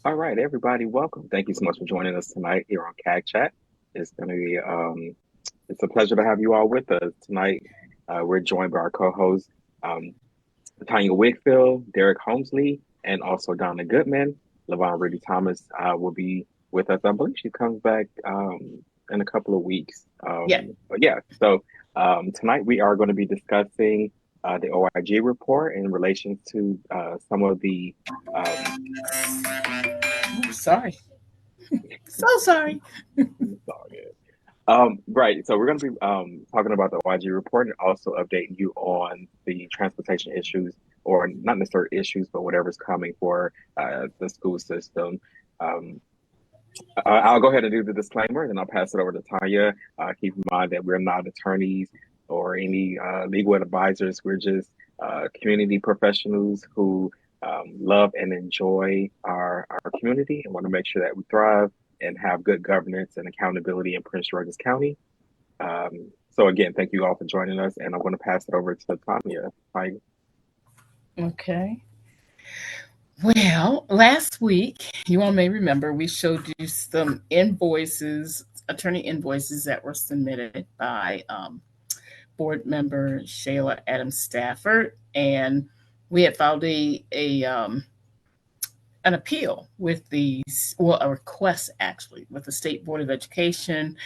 All right, everybody, welcome. Thank you so much for joining us tonight here on CAG Chat. It's going to be it's a pleasure to have you all with us tonight. We're joined by our co-hosts, um, Tanya Wakefield, Derek Holmesley, and also Donna Goodman. Lavon Rudy Thomas will be with us. I believe she comes back in a couple of weeks. Yeah. But yeah, so tonight we are going to be discussing the OIG report in relation to some of the um, Oh, sorry. So sorry. it's all good. Right. So we're going to be talking about the YG report and also updating you on the transportation issues, or not necessarily issues, but whatever's coming for the school system. Um, I'll go ahead and do the disclaimer, and then I'll pass it over to Tanya. Keep in mind that we're not attorneys or any legal advisors. We're just community professionals who love and enjoy our community and want to make sure that we thrive and have good governance and accountability in Prince George's County. So again, thank you all for joining us, and I'm going to pass it over to Tanya. Tanya. Okay. Well, last week, you all may remember, we showed you some invoices, attorney invoices that were submitted by board member Shayla Adams Stafford. And we had filed an appeal with a request actually with the State Board of Education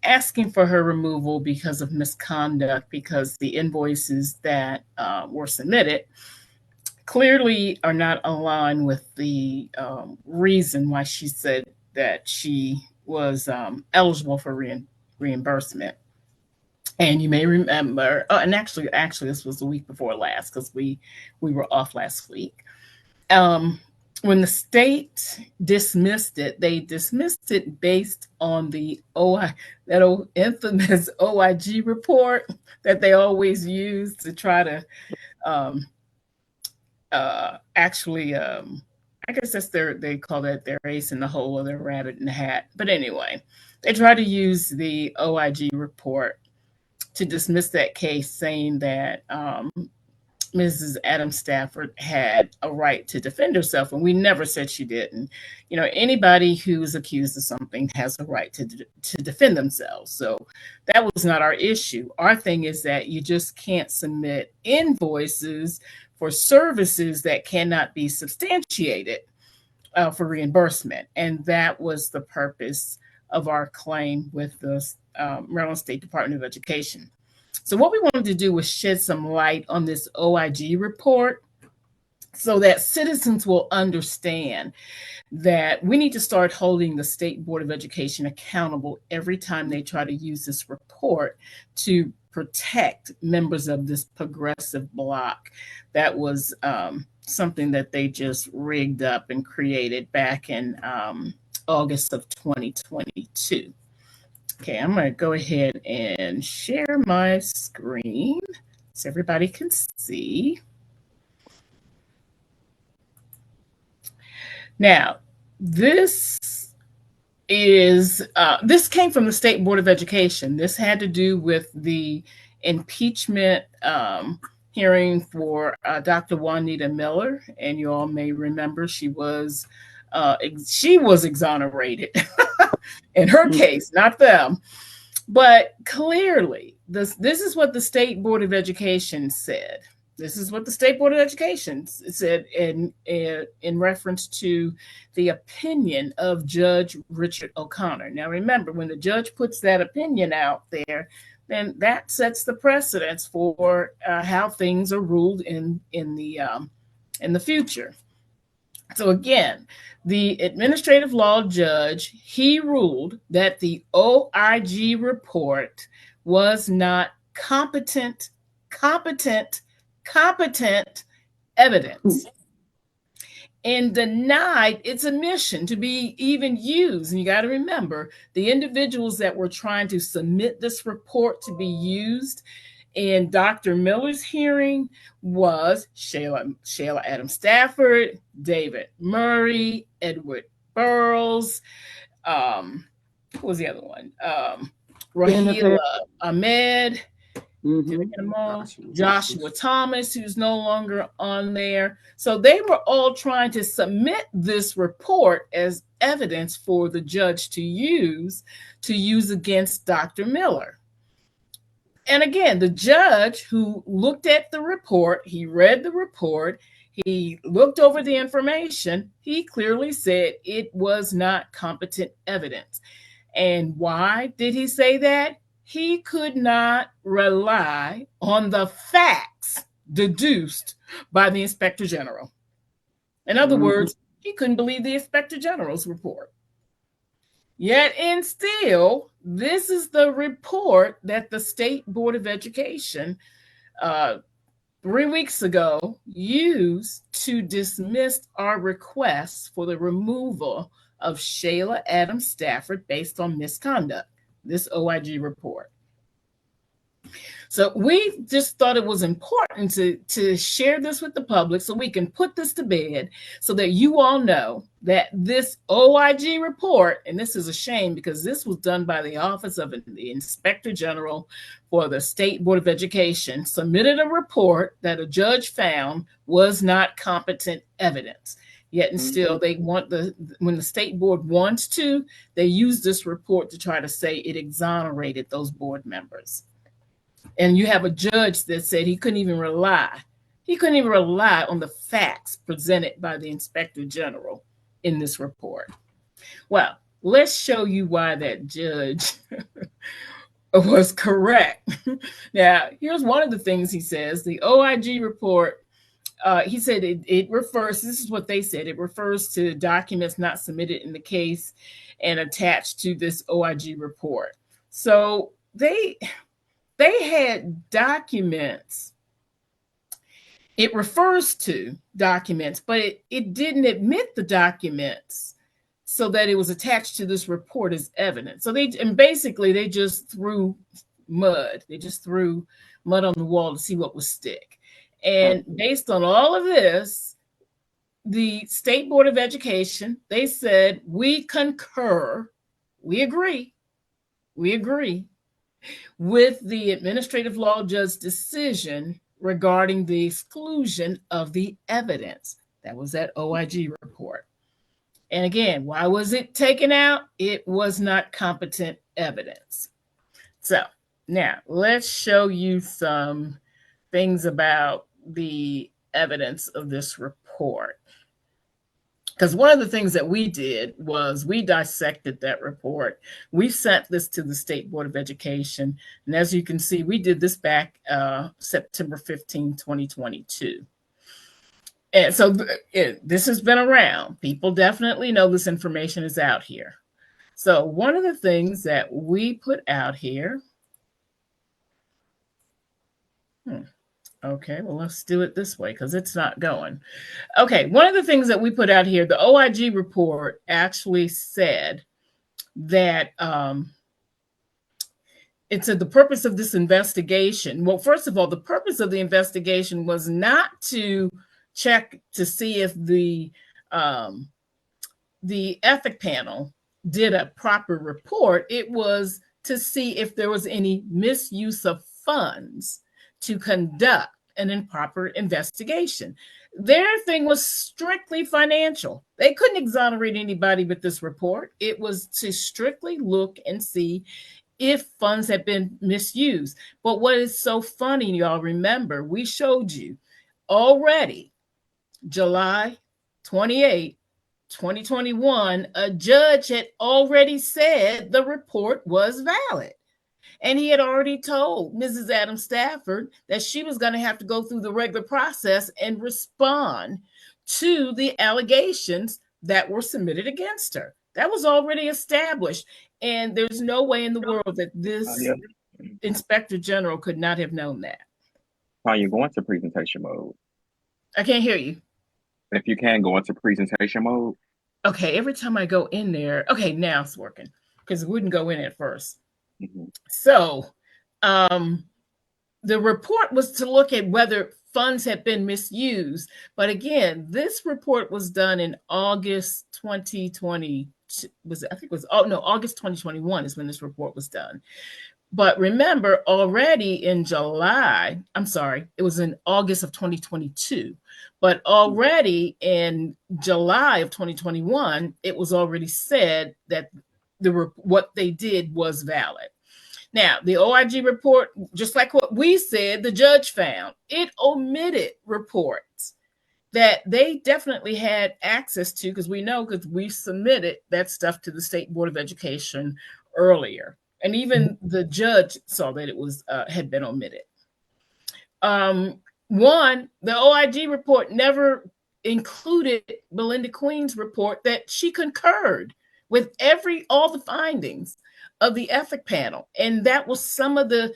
asking for her removal because of misconduct, because the invoices that were submitted clearly are not aligned with the reason why she said that she was eligible for reimbursement. And you may remember, and actually, this was the week before last because we were off last week. Um, when the state dismissed it, they dismissed it based on the that old infamous OIG report that they always use to try to um, actually, I guess they call that their ace in the hole or their rabbit in the hat. But anyway, they try to use the OIG report to dismiss that case, saying that Mrs. Adam Stafford had a right to defend herself, and we never said she didn't. You know, anybody who's accused of something has a right to defend themselves. So that was not our issue. Our thing is that you just can't submit invoices for services that cannot be substantiated for reimbursement, and that was the purpose of our claim with the Maryland State Department of Education. So what we wanted to do was shed some light on this OIG report so that citizens will understand that we need to start holding the State Board of Education accountable every time they try to use this report to protect members of this progressive bloc that was something that they just rigged up and created back in August of 2022. Okay, I'm going to go ahead and share my screen so everybody can see. Now, this came from the State Board of Education. This had to do with the impeachment hearing for Dr. Juanita Miller, and you all may remember she was exonerated in her case, not them. But clearly, this is what the State Board of Education said. This is what the State Board of Education said in reference to the opinion of Judge Richard O'Connor. Now, remember, when the judge puts that opinion out there, then that sets the precedence for how things are ruled in the future. So again, the administrative law judge, he ruled that the OIG report was not competent evidence, and denied its admission to be even used. And you got to remember, the individuals that were trying to submit this report to be used in Dr. Miller's hearing was Shayla Adams Stafford, David Murray, Edward Burrows, who was the other one? Rahila Ahmed, Did I Mm-hmm. get them all? Joshua Thomas, who's no longer on there. So they were all trying to submit this report as evidence for the judge to use against Dr. Miller. And again, the judge who looked at the report, he read the report, he looked over the information, he clearly said it was not competent evidence. And why did he say that? He could not rely on the facts deduced by the inspector general. In other words, he couldn't believe the inspector general's report. Yet and still, this is the report that the State Board of Education 3 weeks ago used to dismiss our request for the removal of Shayla Adams Stafford based on misconduct, this OIG report. So we just thought it was important to share this with the public so we can put this to bed so that you all know that this OIG report, and this is a shame because this was done by the Office of the Inspector General for the State Board of Education, submitted a report that a judge found was not competent evidence. Yet and still, they want when the state board wants to, they use this report to try to say it exonerated those board members. And you have a judge that said he couldn't even rely on the facts presented by the inspector general in this report. Well, let's show you why that judge was correct. Now, here's one of the things he says. The OIG report, he said it refers, this is what they said, it refers to documents not submitted in the case and attached to this OIG report. So they had documents. It refers to documents, but it didn't admit the documents so that it was attached to this report as evidence. So they just threw mud. They just threw mud on the wall to see what would stick. And based on all of this, the State Board of Education, they said, we concur, we agree with the administrative law judge's decision regarding the exclusion of the evidence. That was that OIG report. And again, why was it taken out? It was not competent evidence. So now let's show you some things about the evidence of this report. Because one of the things that we did was we dissected that report. We sent this to the State Board of Education. And as you can see, we did this back September 15, 2022. And so this has been around. People definitely know this information is out here. So one of the things that we put out here, okay, well, let's do it this way because it's not going. Okay, one of the things that we put out here, the OIG report actually said that it said the purpose of this investigation. Well, first of all, the purpose of the investigation was not to check to see if the ethic panel did a proper report. It was to see if there was any misuse of funds to conduct an improper investigation. Their thing was strictly financial. They couldn't exonerate anybody with this report. It was to strictly look and see if funds had been misused. But what is so funny, y'all remember, we showed you already July 28, 2021, a judge had already said the report was valid. And he had already told Mrs. Adams Stafford that she was going to have to go through the regular process and respond to the allegations that were submitted against her. That was already established. And there's no way in the world that this inspector general could not have known that. Tanya, go into presentation mode. I can't hear you. If you can, go into presentation mode. Okay, every time I go in there, okay, now it's working because it wouldn't go in at first. So the report was to look at whether funds had been misused. But again, this report was done in August 2020. August 2021 is when this report was done. But remember, already in July, I'm sorry, it was in August of 2022, but already in July of 2021, it was already said that what they did was valid. Now, the OIG report, just like what we said, the judge found it omitted reports that they definitely had access to, because we know, because we submitted that stuff to the State Board of Education earlier, and even the judge saw that it was had been omitted. One, the OIG report never included Belinda Queen's report that she concurred with all the findings of the ethic panel, and that was some of the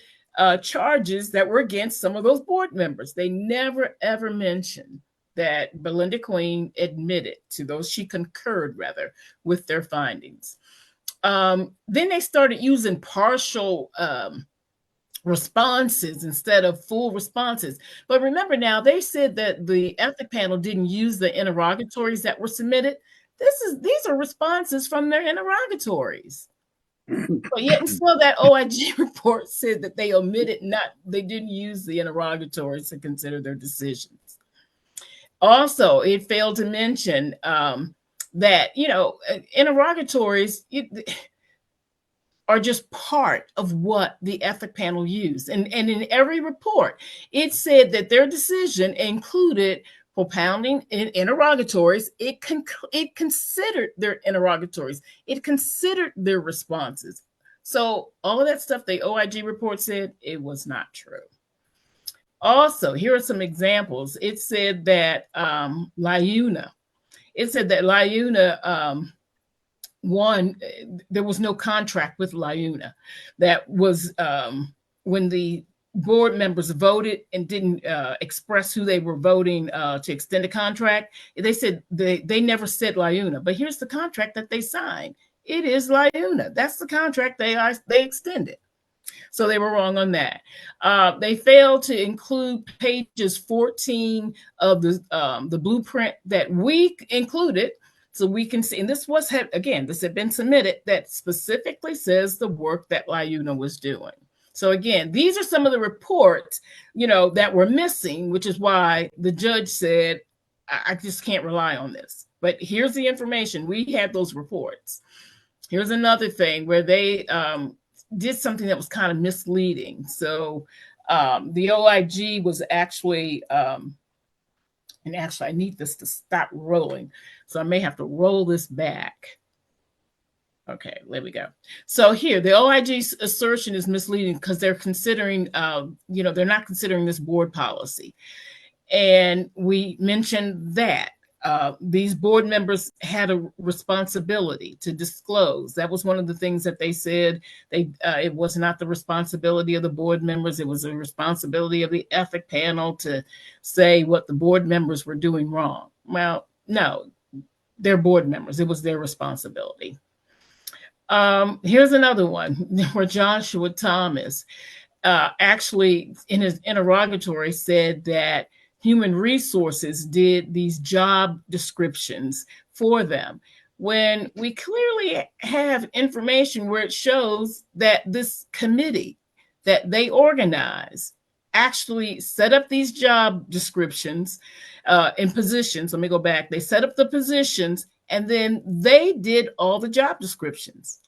charges that were against some of those board members. They never ever mentioned that Belinda Queen admitted to those, she concurred rather with their findings. Then they started using partial responses instead of full responses. But remember now, they said that the ethic panel didn't use the interrogatories that were submitted. These are responses from their interrogatories. But yet and still that OIG report said that they didn't use the interrogatories to consider their decisions. Also, it failed to mention that, interrogatories are just part of what the ethic panel used. And in every report, it said that their decision included propounding in interrogatories. It considered their interrogatories. It considered their responses. So all of that stuff the OIG report said, it was not true. Also, here are some examples. It said that LIUNA, one, there was no contract with LIUNA. That was when the board members voted and didn't express who they were voting to extend a contract. They said they never said LIUNA, but here's the contract that they signed. It is LIUNA. That's the contract they extended. So they were wrong on that. They failed to include pages 14 of the blueprint that we included, so we can see. And this had been submitted, that specifically says the work that LIUNA was doing. So again, these are some of the reports, that were missing, which is why the judge said, I just can't rely on this. But here's the information. We had those reports. Here's another thing where they did something that was kind of misleading. So the OIG was actually, and actually I need this to stop rolling, so I may have to roll this back. Okay, there we go. So here, the OIG's assertion is misleading because they're considering, they're not considering this board policy. And we mentioned that these board members had a responsibility to disclose. That was one of the things that they said. It was not the responsibility of the board members. It was a responsibility of the ethic panel to say what the board members were doing wrong. Well, no, they're board members. It was their responsibility. Here's another one where Joshua Thomas actually in his interrogatory said that Human Resources did these job descriptions for them, when we clearly have information where it shows that this committee that they organize actually set up these job descriptions in positions. Let me go back. They set up the positions and then they did all the job descriptions.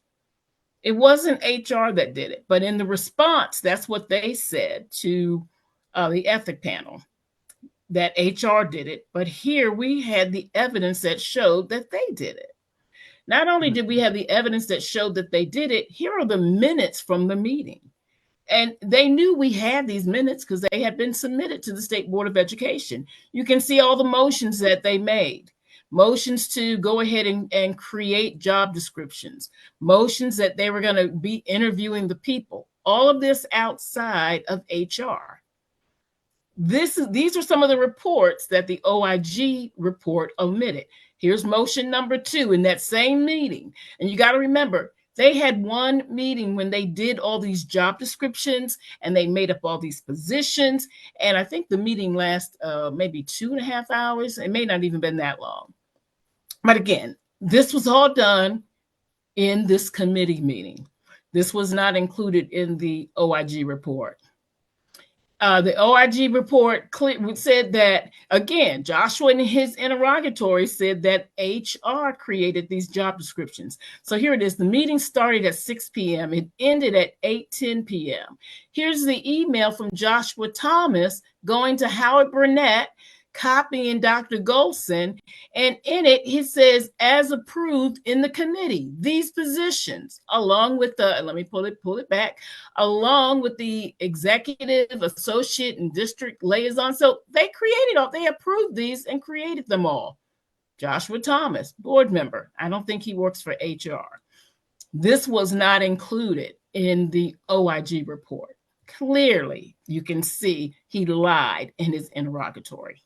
It wasn't HR that did it, but in the response, that's what they said to the ethic panel, that HR did it. But here we had the evidence that showed that they did it. Not only did we have the evidence that showed that they did it, here are the minutes from the meeting. And they knew we had these minutes because they had been submitted to the State Board of Education. You can see all the motions that they made. Motions to go ahead and create job descriptions. Motions that they were going to be interviewing the people. All of this outside of HR. These are some of the reports that the OIG report omitted. Here's motion number 2 in that same meeting. And you got to remember, they had one meeting when they did all these job descriptions and they made up all these positions. And I think the meeting lasted maybe 2.5 hours. It may not even been that long. But again, this was all done in this committee meeting. This was not included in the OIG report. The OIG report said that, again, Joshua in his interrogatory said that HR created these job descriptions. So here it is. The meeting started at 6 p.m. It ended at 8:10 p.m. Here's the email from Joshua Thomas going to Howard Burnett, copying Dr. Golson. And in it, he says, as approved in the committee, these positions, along with the, let me pull it back, along with the executive, associate, and district liaison. So they approved these and created them all. Joshua Thomas, board member. I don't think he works for HR. This was not included in the OIG report. Clearly, you can see he lied in his interrogatory.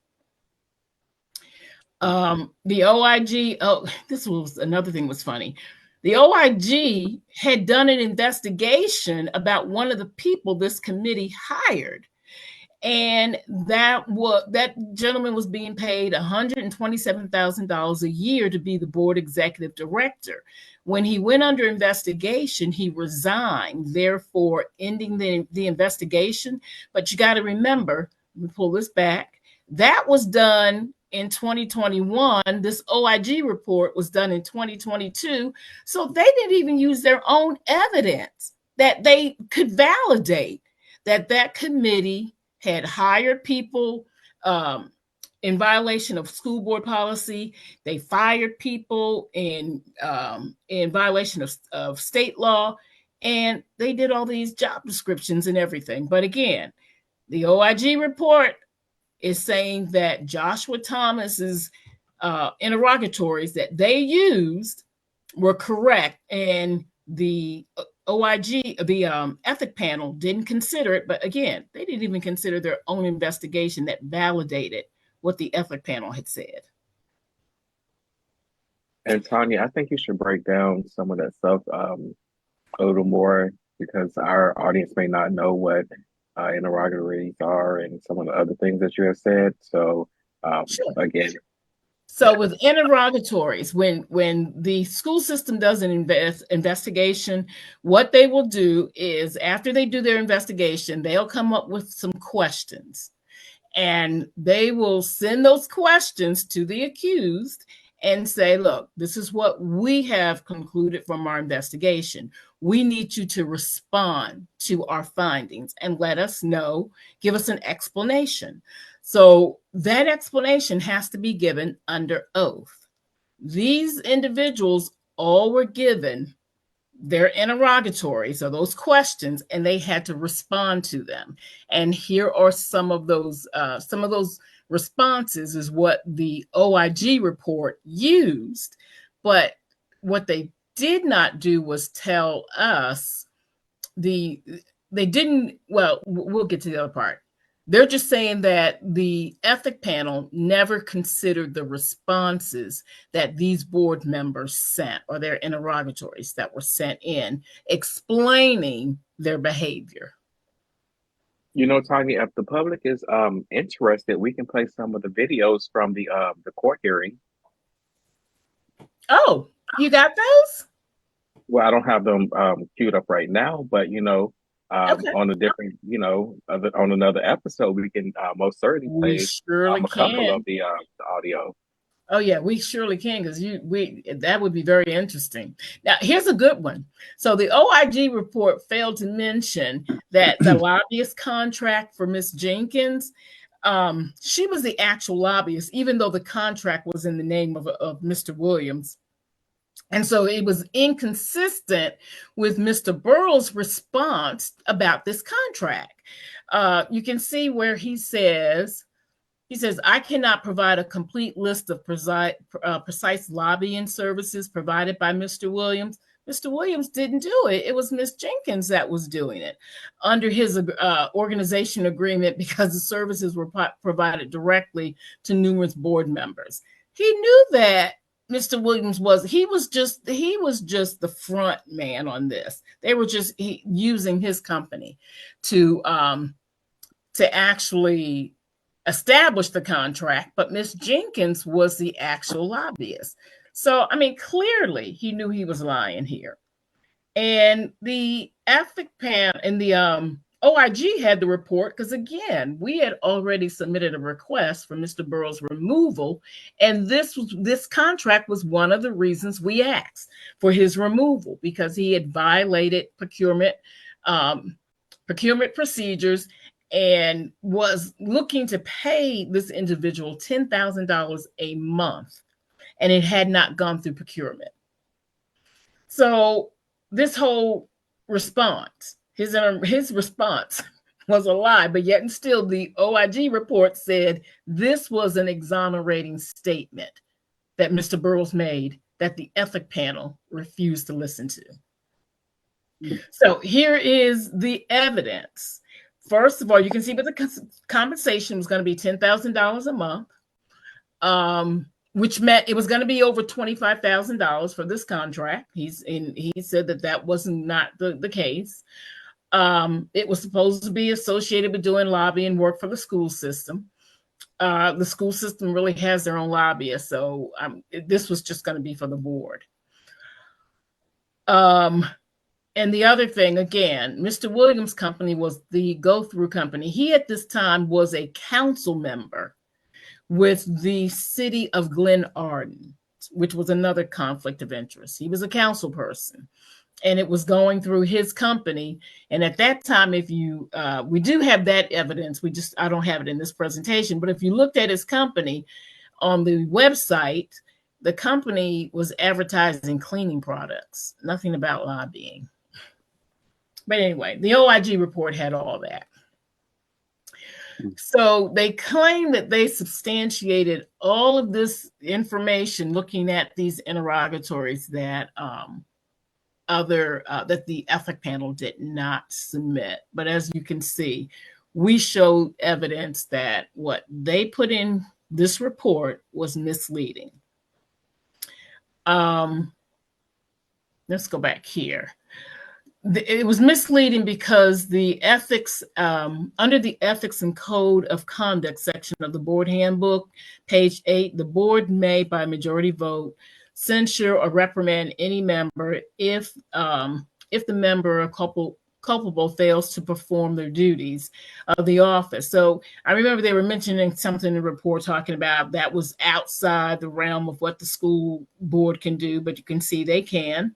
The OIG, this was another thing was funny. The OIG had done an investigation about one of the people this committee hired. And that gentleman was being paid $127,000 a year to be the board executive director. When he went under investigation, he resigned, therefore ending the investigation. But you got to remember, let me pull this back, that was done in 2021. This OIG report was done in 2022. So they didn't even use their own evidence that they could validate that committee had hired people in violation of school board policy. They fired people in violation of state law, and they did all these job descriptions and everything. But again, the OIG report is saying that Joshua Thomas's interrogatories that they used were correct, and the OIG, the ethic panel didn't consider it. But again, they didn't even consider their own investigation that validated what the ethic panel had said. And Tanya, I think you should break down some of that stuff a little more, because our audience may not know what interrogatories are and some of the other things that you have said. So Sure. Again. So with interrogatories, when the school system does an investigation, what they will do is, after they do their investigation, they'll come up with some questions, and they will send those questions to the accused and say, look, this is what we have concluded from our investigation. We need you to respond to our findings and let us know, give us an explanation. So that explanation has to be given under oath. These individuals all were given their interrogatories, or those questions, and they had to respond to them. And here are some of those responses is what the OIG report used. But what they did not do was tell us we'll get to the other part. They're just saying that the ethic panel never considered the responses that these board members sent, or their interrogatories that were sent in, explaining their behavior. You know, Tanya, if the public is interested, we can play some of the videos from the court hearing. Oh, you got those? Well, I don't have them queued up right now, but Okay. on a different, on another episode, we can most certainly play surely a couple of the audio. Oh yeah, we surely can, because that would be very interesting. Now, here's a good one. So the OIG report failed to mention that the lobbyist contract for Miss Jenkins, she was the actual lobbyist, even though the contract was in the name of Mr. Williams. And so it was inconsistent with Mr. Burrell's response about this contract. You can see where he says, I cannot provide a complete list of precise lobbying services provided by Mr. Williams. Mr. Williams didn't do it. It was Ms. Jenkins that was doing it under his organization agreement, because the services were provided directly to numerous board members. He knew that Mr. Williams was just the front man on this. They were just using his company to actually establish the contract, but Ms. Jenkins was the actual lobbyist. So, I mean, clearly he knew he was lying here. And the ethic panel and the OIG had the report because, again, we had already submitted a request for Mr. Burrow's removal, and this contract was one of the reasons we asked for his removal, because he had violated procurement procedures and was looking to pay this individual $10,000 a month, and it had not gone through procurement. So this whole response, his response was a lie, but yet and still the OIG report said this was an exonerating statement that Mr. Burrows made that the ethic panel refused to listen to. So here is the evidence. First of all, you can see that the compensation was going to be $10,000 a month, which meant it was going to be over $25,000 for this contract. He said that was not the case. It was supposed to be associated with doing lobbying work for the school system. The school system really has their own lobbyists, so this was just going to be for the board. And the other thing, again, Mr. Williams' company was the go-through company. He at this time was a council member with the city of Glen Arden, which was another conflict of interest. He was a council person, and it was going through his company. And at that time, we do have that evidence. I don't have it in this presentation, but if you looked at his company on the website, the company was advertising cleaning products, nothing about lobbying. But anyway, the OIG report had all that. So they claim that they substantiated all of this information looking at these interrogatories that that the ethic panel did not submit. But as you can see, we showed evidence that what they put in this report was misleading. Let's go back here. It was misleading because the ethics, under the ethics and code of conduct section of the board handbook, page 8, the board may, by majority vote, censure or reprimand any member if the member or culpable fails to perform their duties of the office. So I remember they were mentioning something in the report talking about that was outside the realm of what the school board can do, but you can see they can.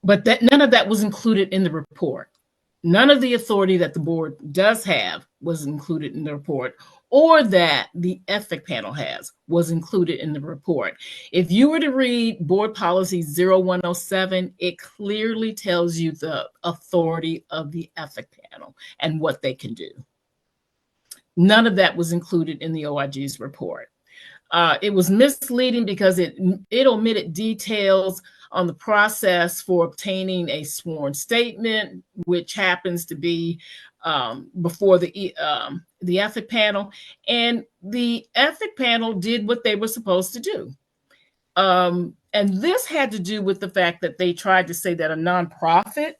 But none of that was included in the report. None of the authority that the board does have was included in the report, or that the ethic panel has was included in the report. If you were to read Board Policy 0107, it clearly tells you the authority of the ethic panel and what they can do. None of that was included in the OIG's report. It was misleading because it omitted details on the process for obtaining a sworn statement, which happens to be before the ethic panel. And the ethic panel did what they were supposed to do. And this had to do with the fact that they tried to say that a nonprofit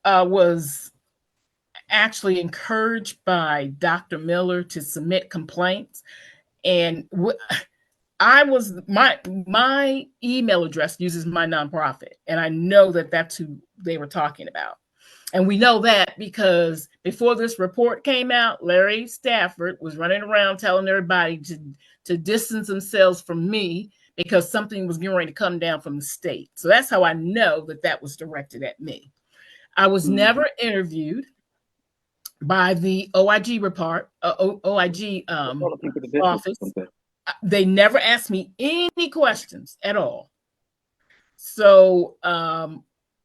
was actually encouraged by Dr. Miller to submit complaints. And my email address uses my nonprofit, and I know that that's who they were talking about. And we know that because before this report came out, Larry Stafford was running around telling everybody to distance themselves from me because something was getting ready to come down from the state. So that's how I know that was directed at me. I was never interviewed by the OIG office. They never asked me any questions at all. So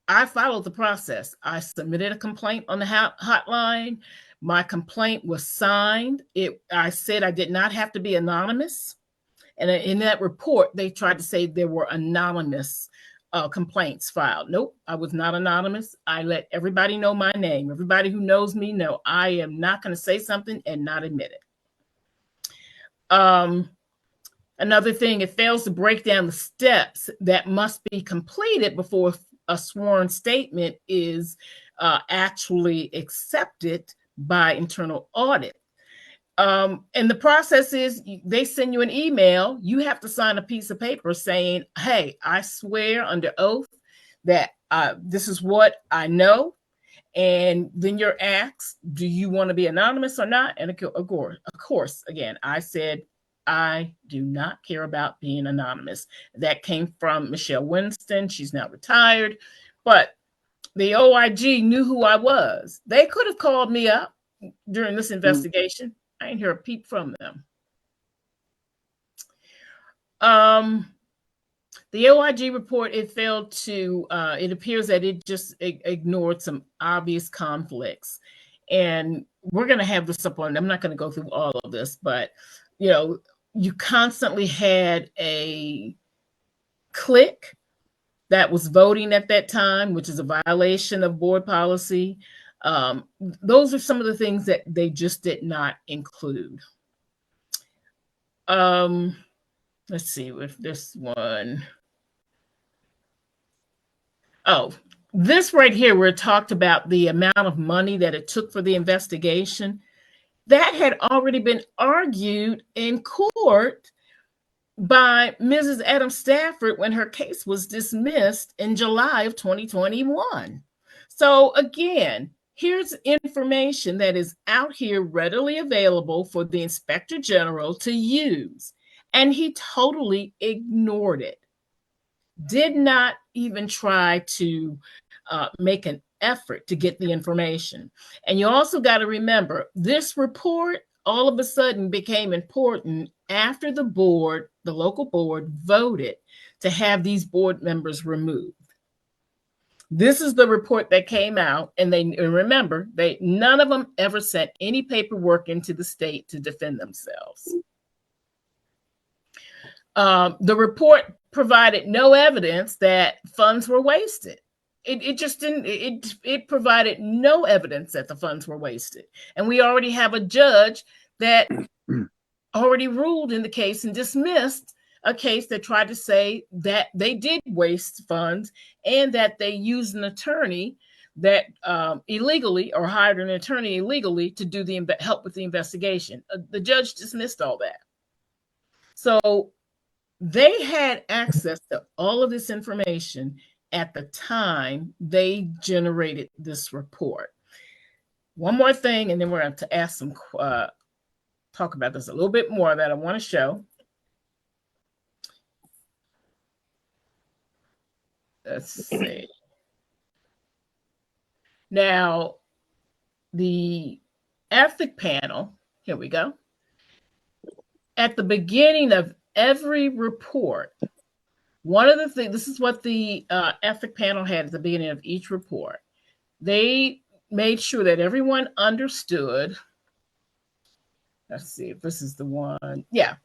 I followed the process. I submitted a complaint on the hotline. My complaint was signed. I said I did not have to be anonymous. And in that report, they tried to say there were anonymous complaints filed. Nope, I was not anonymous. I let everybody know my name. Everybody who knows me know I am not going to say something and not admit it. Another thing, it fails to break down the steps that must be completed before a sworn statement is actually accepted by internal audit. And the process is they send you an email. You have to sign a piece of paper saying, hey, I swear under oath that this is what I know. And then you're asked, do you want to be anonymous or not? And of course, again, I said, I do not care about being anonymous. That came from Michelle Winston. She's now retired. But the OIG knew who I was. They could have called me up during this investigation. I didn't hear a peep from them. The OIG report, it failed to, it appears that it just ignored some obvious conflicts. And we're going to have this up on, I'm not going to go through all of this, but, you know, you constantly had a clique that was voting at that time, which is a violation of board policy. Those are some of the things that they just did not include. Let's see if this one. Oh, this right here, where it talked about the amount of money that it took for the investigation, that had already been argued in court by Mrs. Adam Stafford when her case was dismissed in July of 2021. So again, here's information that is out here readily available for the Inspector General to use. And he totally ignored it. Did not even try to make an effort to get the information. And you also got to remember, this report all of a sudden became important after the board, the local board, voted to have these board members removed. This is the report that came out, and remember, none of them ever sent any paperwork into the state to defend themselves. The report provided no evidence that funds were wasted. It just didn't, it provided no evidence that the funds were wasted. And we already have a judge that already ruled in the case and dismissed a case that tried to say that they did waste funds and that they used an attorney that illegally, or hired an attorney illegally to do help with the investigation. The judge dismissed all that. So they had access to all of this information at the time they generated this report. One more thing, and then we're going to ask some, talk about this a little bit more that I want to show. Let's see. Now, the ethic panel, here we go. At the beginning of every report, one of the things, this is what the ethic panel had at the beginning of each report. They made sure that everyone understood. Let's see if this is the one. Yeah.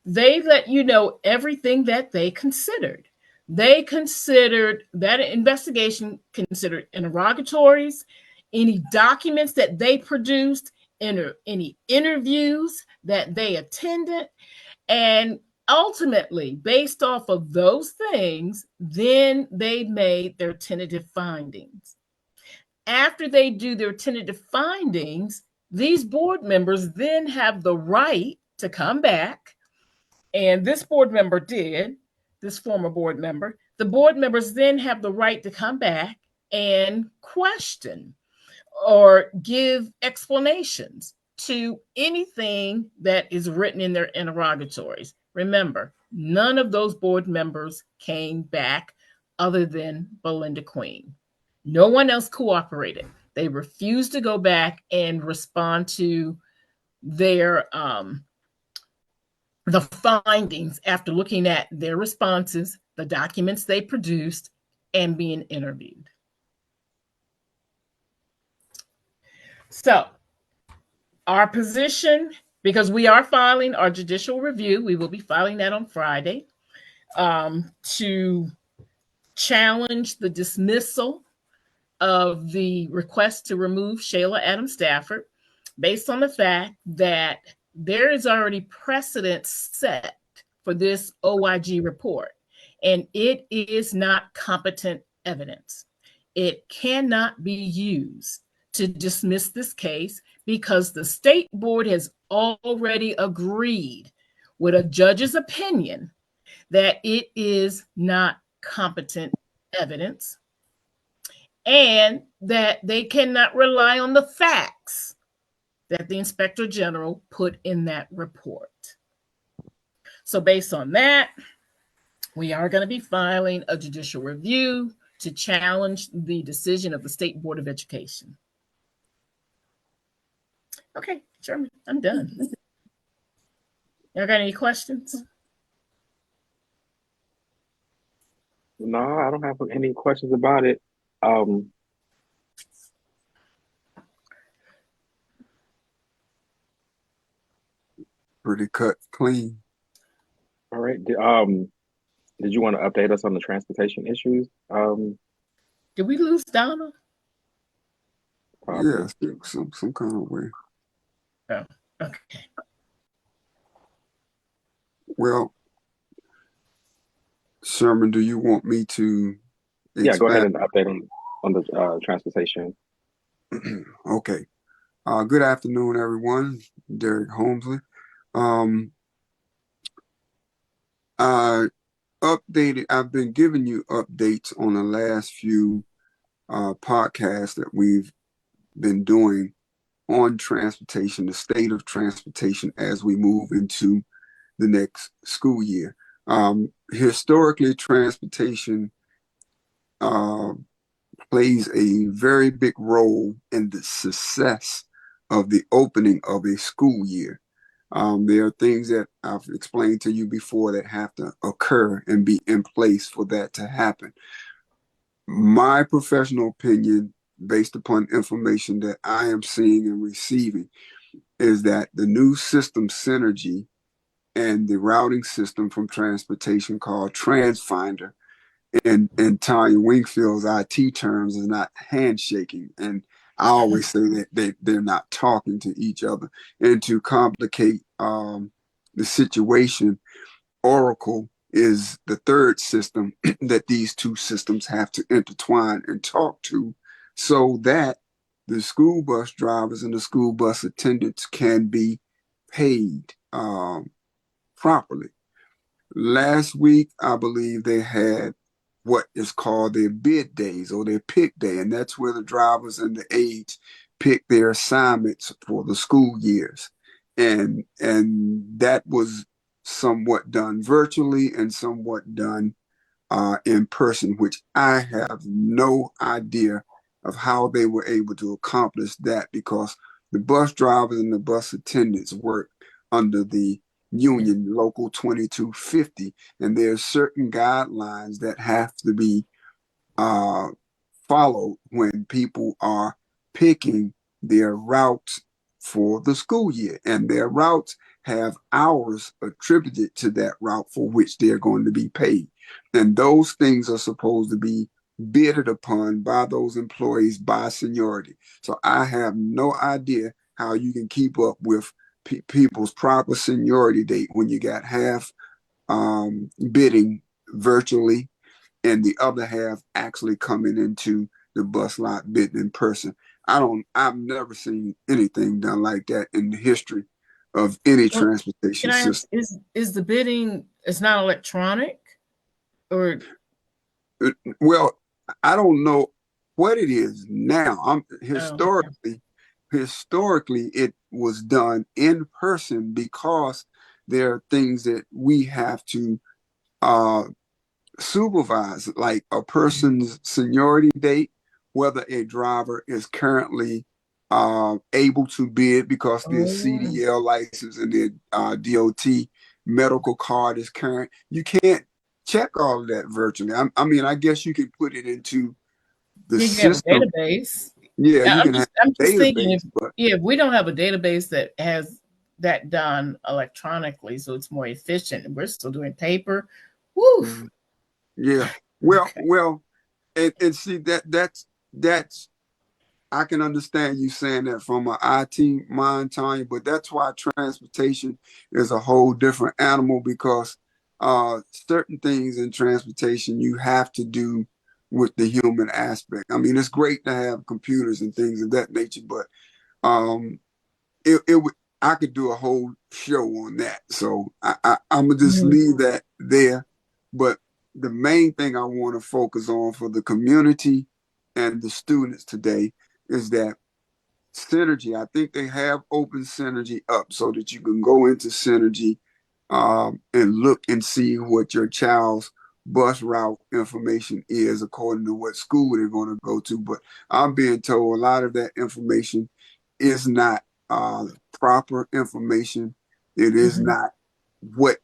They let you know everything that they considered. They considered that investigation, considered interrogatories, any documents that they produced, any interviews that they attended, and ultimately, based off of those things, then they made their tentative findings. After they do their tentative findings, these board members then have the right to come back, and this board member did, this former board member. The board members then have the right to come back and question or give explanations to anything that is written in their interrogatories. Remember, none of those board members came back other than Belinda Queen. No one else cooperated. They refused to go back and respond to their the findings after looking at their responses, the documents they produced, and being interviewed. So our position, because we are filing our judicial review, we will be filing that on Friday, to challenge the dismissal of the request to remove Shayla Adams Stafford, based on the fact that there is already precedent set for this OIG report, and it is not competent evidence. It cannot be used to dismiss this case because the state board has already agreed with a judge's opinion that it is not competent evidence and that they cannot rely on the facts that the inspector general put in that report. So, based on that, we are going to be filing a judicial review to challenge the decision of the State Board of Education. Okay, Sherman, I'm done. Y'all got any questions? No, I don't have any questions about it. Um, Pretty cut clean. all right. Did you want to update us on the transportation issues? Did we lose Donna? Probably. Yeah, some kind of way. Oh, okay. Well, Sherman, do you want me to Yeah, go ahead expand? and update on the transportation. Okay. Good afternoon, everyone. Derek Holmesley. Um, I I've been giving you updates on the last few podcasts that we've been doing on transportation, the state of transportation as we move into the next school year. Historically, transportation uh, plays a very big role in the success of the opening of a school year. There are things that I've explained to you before that have to occur and be in place for that to happen. My professional opinion, based upon information that I am seeing and receiving, is that the new system synergy and the routing system from transportation called TransFinder in Tanya Wingfield's IT terms is not handshaking. And I always say that they're not talking to each other. And to complicate the situation, Oracle is the third system that these two systems have to intertwine and talk to so that the school bus drivers and the school bus attendants can be paid properly. Last week, I believe they had what is called their bid days or their pick day, and that's where the drivers and the aides pick their assignments for the school years. And that was somewhat done virtually and somewhat done in person, which I have no idea of how they were able to accomplish that because the bus drivers and the bus attendants work under the union local 2250, and there's certain guidelines that have to be uh, followed when people are picking their routes for the school year. And their routes have hours attributed to that route for which they're going to be paid. And those things are supposed to be bidded upon by those employees by seniority. So I have no idea how you can keep up with people's proper seniority date when you got half bidding virtually and the other half actually coming into the bus lot bidding in person. I've never seen anything done like that in the history of any Well, can transportation I ask, system. is the bidding, it's not electronic or? Well, I don't know what it is now. Oh, okay. Historically it was done in person because there are things that we have to uh supervise, like a person's seniority date, whether a driver is currently able to bid because their Oh, CDL license and their DOT medical card is current. You can't check all of that virtually. I mean, I guess you can put it into the yeah, you can have a system. database. Yeah, Yeah, you can have I'm a just thinking database, if, but yeah, if we don't have a database that has that done electronically, so it's more efficient, and we're still doing paper. Woo. yeah. Okay. And see that's I can understand you saying that from an IT mind, Tanya, but that's why transportation is a whole different animal because certain things in transportation you have to do with the human aspect. I mean, it's great to have computers and things of that nature, but um, it I could do a whole show on that. So I'm gonna just Mhm. leave that there. But the main thing I want to focus on for the community and the students today is that Synergy. I think they have opened Synergy up so that you can go into Synergy and look and see what your child's bus route information is according to what school they're going to go to. But I'm being told a lot of that information is not proper information. It is Mhm. not what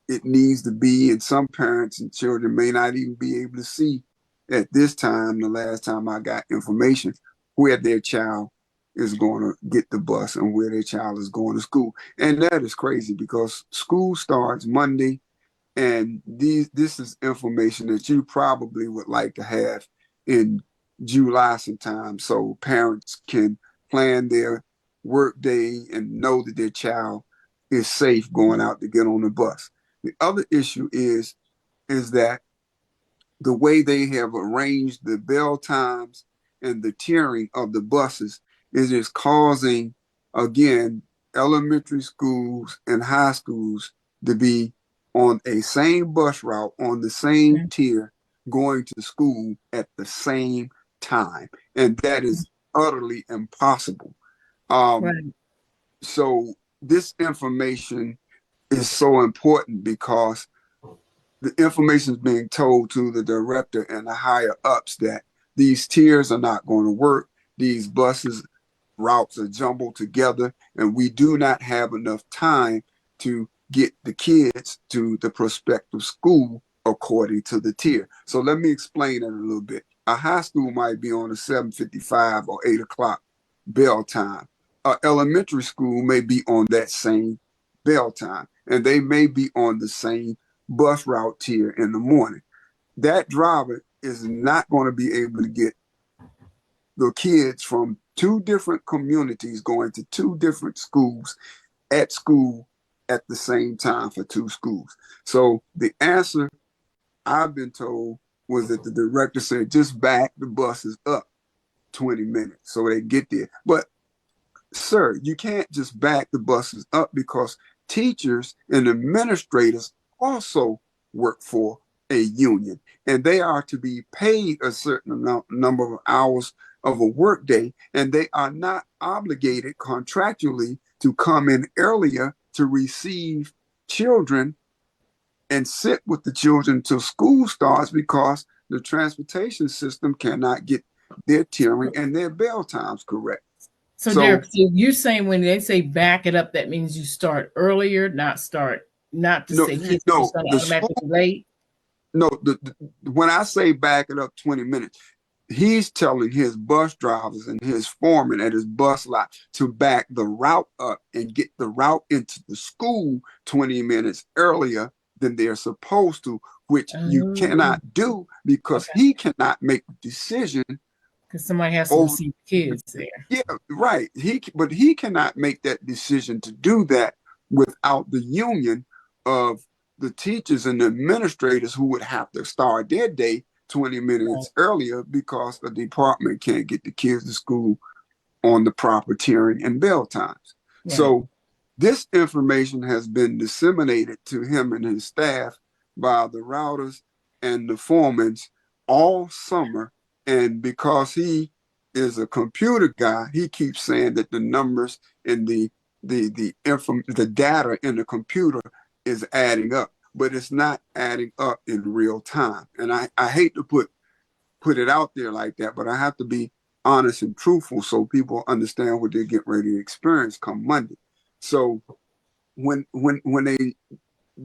it needs to be, and some parents and children may not even be able to see at this time, the last time I got information, where their child is going to get the bus and where their child is going to school. And that is crazy because school starts Monday, and this is information that you probably would like to have in July sometime so parents can plan their work day and know that their child is safe going out to get on the bus. The other issue is that the way they have arranged the bell times and the tiering of the buses is just causing, again, elementary schools and high schools to be on a same bus route, on the same Mhm. tier, going to school at the same time. And that is utterly impossible. Um, Right. so this information is so important because the information is being told to the director and the higher ups that these tiers are not going to work. These buses routes are jumbled together, and we do not have enough time to get the kids to the prospective school according to the tier. So let me explain it a little bit. A high school might be on a 7:55 or 8 o'clock bell time. A elementary school may be on that same bell time, and they may be on the same bus route tier in the morning. That driver is not going to be able to get the kids from two different communities going to two different schools at school at the same time for two schools. So the answer I've been told was that the director said just back the buses up 20 minutes so they get there. But sir, you can't just back the buses up because teachers and administrators also work for a union and they are to be paid a certain number of hours of a workday, and they are not obligated contractually to come in earlier to receive children and sit with the children till school starts because the transportation system cannot get their tiering and their bell times correct. So, Derek, So so you're saying when they say back it up, that means you start earlier, not to no, say kids are no, just going to the school, automatically late. no, when I say back it up 20 minutes, he's telling his bus drivers and his foreman at his bus lot to back the route up and get the route into the school 20 minutes earlier than they're supposed to, which you Oh, cannot do because okay. he cannot make the decision Because somebody has to over. receive kids there. Yeah, right. But he cannot make that decision to do that without the union of the teachers and the administrators who would have to start their day 20 Right. minutes earlier because the department can't get the kids to school on the proper tiering and bell times. Right. So this information has been disseminated to him and his staff by the routers and the foremans all summer. And because he is a computer guy, he keeps saying that the numbers and the data in the computer is adding up, but it's not adding up in real time. And I hate to put it out there like that, but I have to be honest and truthful so people understand what they get ready to experience come Monday. So when they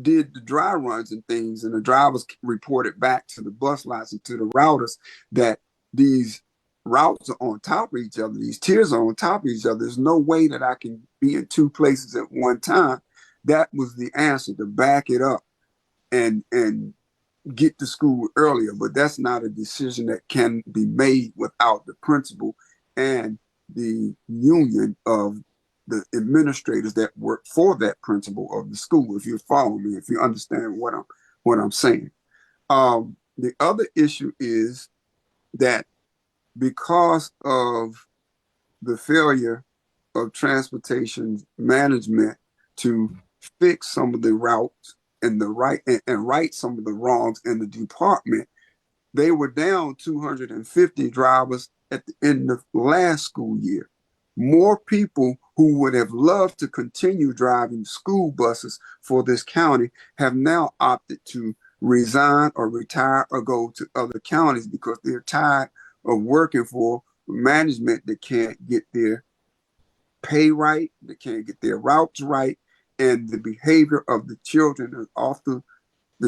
did the dry runs and things, and the drivers reported back to the bus lots and to the routers that these routes are on top of each other, these tiers are on top of each other. There's no way that I can be in two places at one time. That was the answer, to back it up and get to school earlier, but that's not a decision that can be made without the principal and the union of the administrators that work for that principal of the school. If you follow me, if you understand what I'm saying. The other issue is that because of the failure of transportation management to fix some of the routes and and right some of the wrongs in the department. They were down 250 drivers at the end of last school year. More people who would have loved to continue driving school buses for this county have now opted to resign or retire or go to other counties because they're tired of working for management that can't get their pay right, they can't get their routes right, and the behavior of the children is off the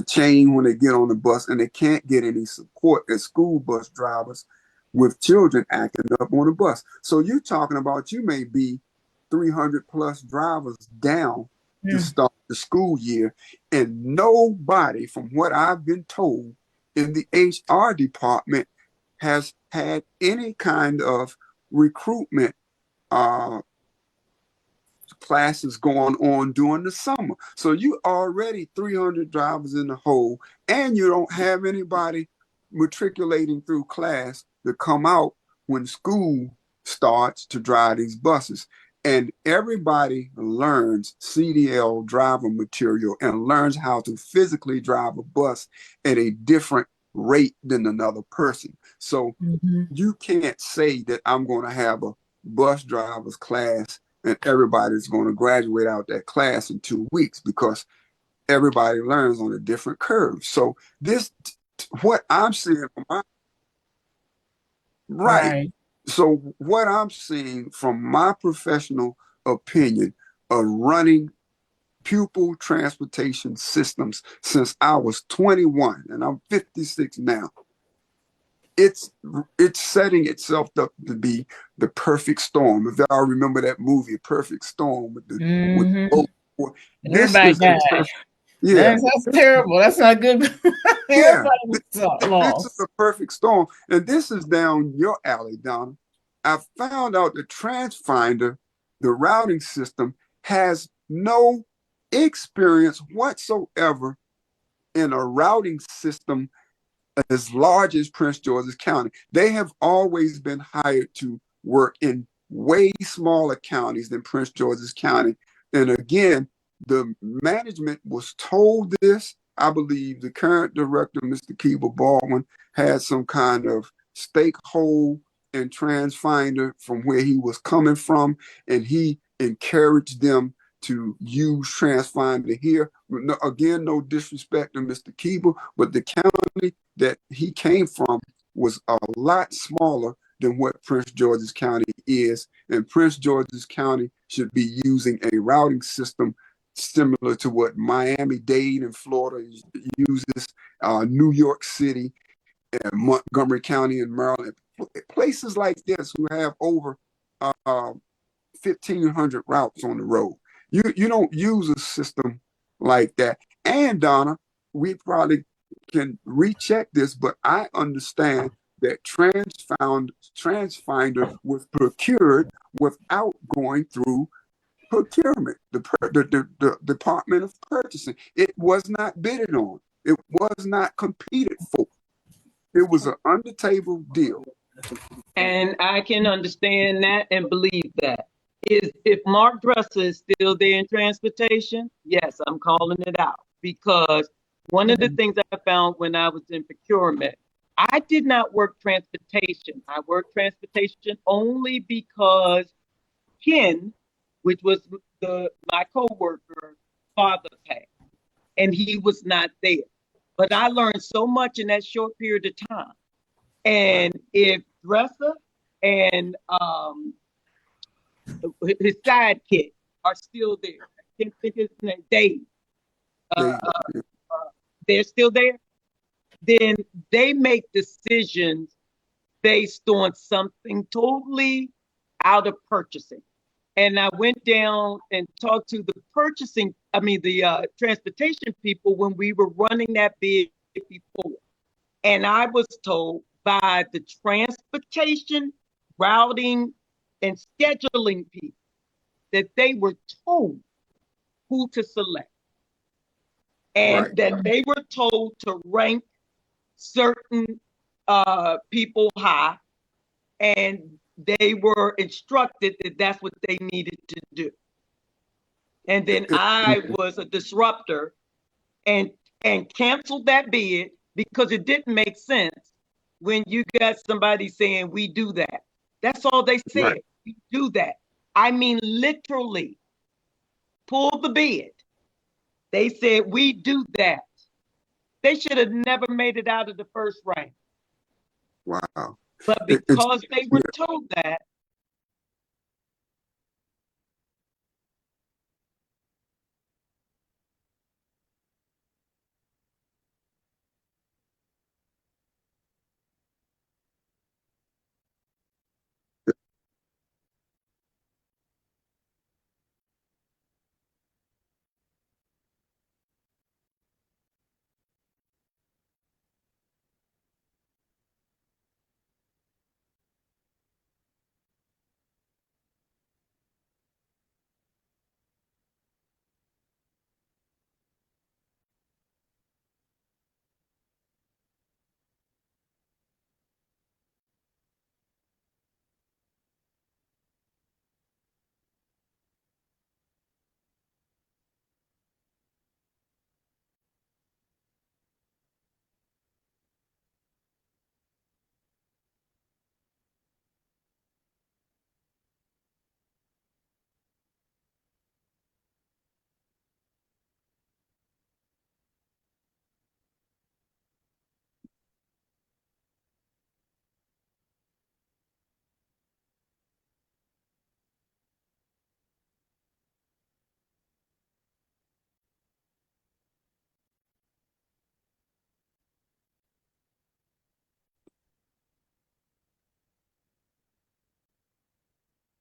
chain when they get on the bus, and they can't get any support as school bus drivers with children acting up on the bus. So you're talking about you may be 300 plus drivers down to start the school year, and nobody, from what I've been told, in the HR department has had any kind of recruitment uh, classes going on during the summer. So you already 300 drivers in the hole, and you don't have anybody matriculating through class to come out when school starts to drive these buses. And everybody learns CDL driver material and learns how to physically drive a bus at a different rate than another person. So you can't say that I'm going to have a bus driver's class and everybody's going to graduate out that class in 2 weeks, because everybody learns on a different curve. So this, what I'm seeing from my, right. So what I'm seeing from my professional opinion of running pupil transportation systems since I was 21 and I'm 56 now, it's setting itself up to be the perfect storm. If y'all remember that movie, Perfect Storm, with the this everybody is a died. yeah, That's terrible. That's not good. yeah. Everybody was This is lost. the perfect storm, and this is down your alley, Donna. I found out the TransFinder, the routing system, has no experience whatsoever in a routing system as large as Prince George's County. They have always been hired to work in way smaller counties than Prince George's County. And again, the management was told this. I believe the current director, Mr. Keeble Baldwin, had some kind of stakehold in TransFinder from where he was coming from, and he encouraged them to use TransFinder here. No, again, no disrespect to Mr. Keeble, but the county that he came from was a lot smaller than what Prince George's County is. And Prince George's County should be using a routing system similar to what Miami-Dade in Florida uses, New York City, and Montgomery County in Maryland. Places like this who have over 1,500 routes on the road. You don't use a system like that. And Donna, we probably can recheck this, but I understand that TransFinder was procured without going through procurement, the Department of Purchasing. It was not bidded on. It was not competed for. It was an under-table deal. And I can understand that and believe that. If Mark Dresser is still there in transportation, yes, I'm calling it out, because one of the things I found when I was in procurement, I did not work transportation. I worked transportation only because Ken, which was my coworker, father passed, and he was not there. But I learned so much in that short period of time. And if Dresser and his sidekick are still there, I can't think his name, Dave, they're still there, then they make decisions based on something totally out of purchasing. And I went down and talked to the transportation people when we were running that bid before. And I was told by the transportation, routing, and scheduling people that they were told who to select. And that they were told to rank certain people high. And they were instructed that that's what they needed to do. And then I was a disruptor and canceled that bid because it didn't make sense when you got somebody saying we do that. That's all they said. Right. We do that. I mean, literally, pull the bid. They said we do that. They should have never made it out of the first round. Wow. But because they were told that,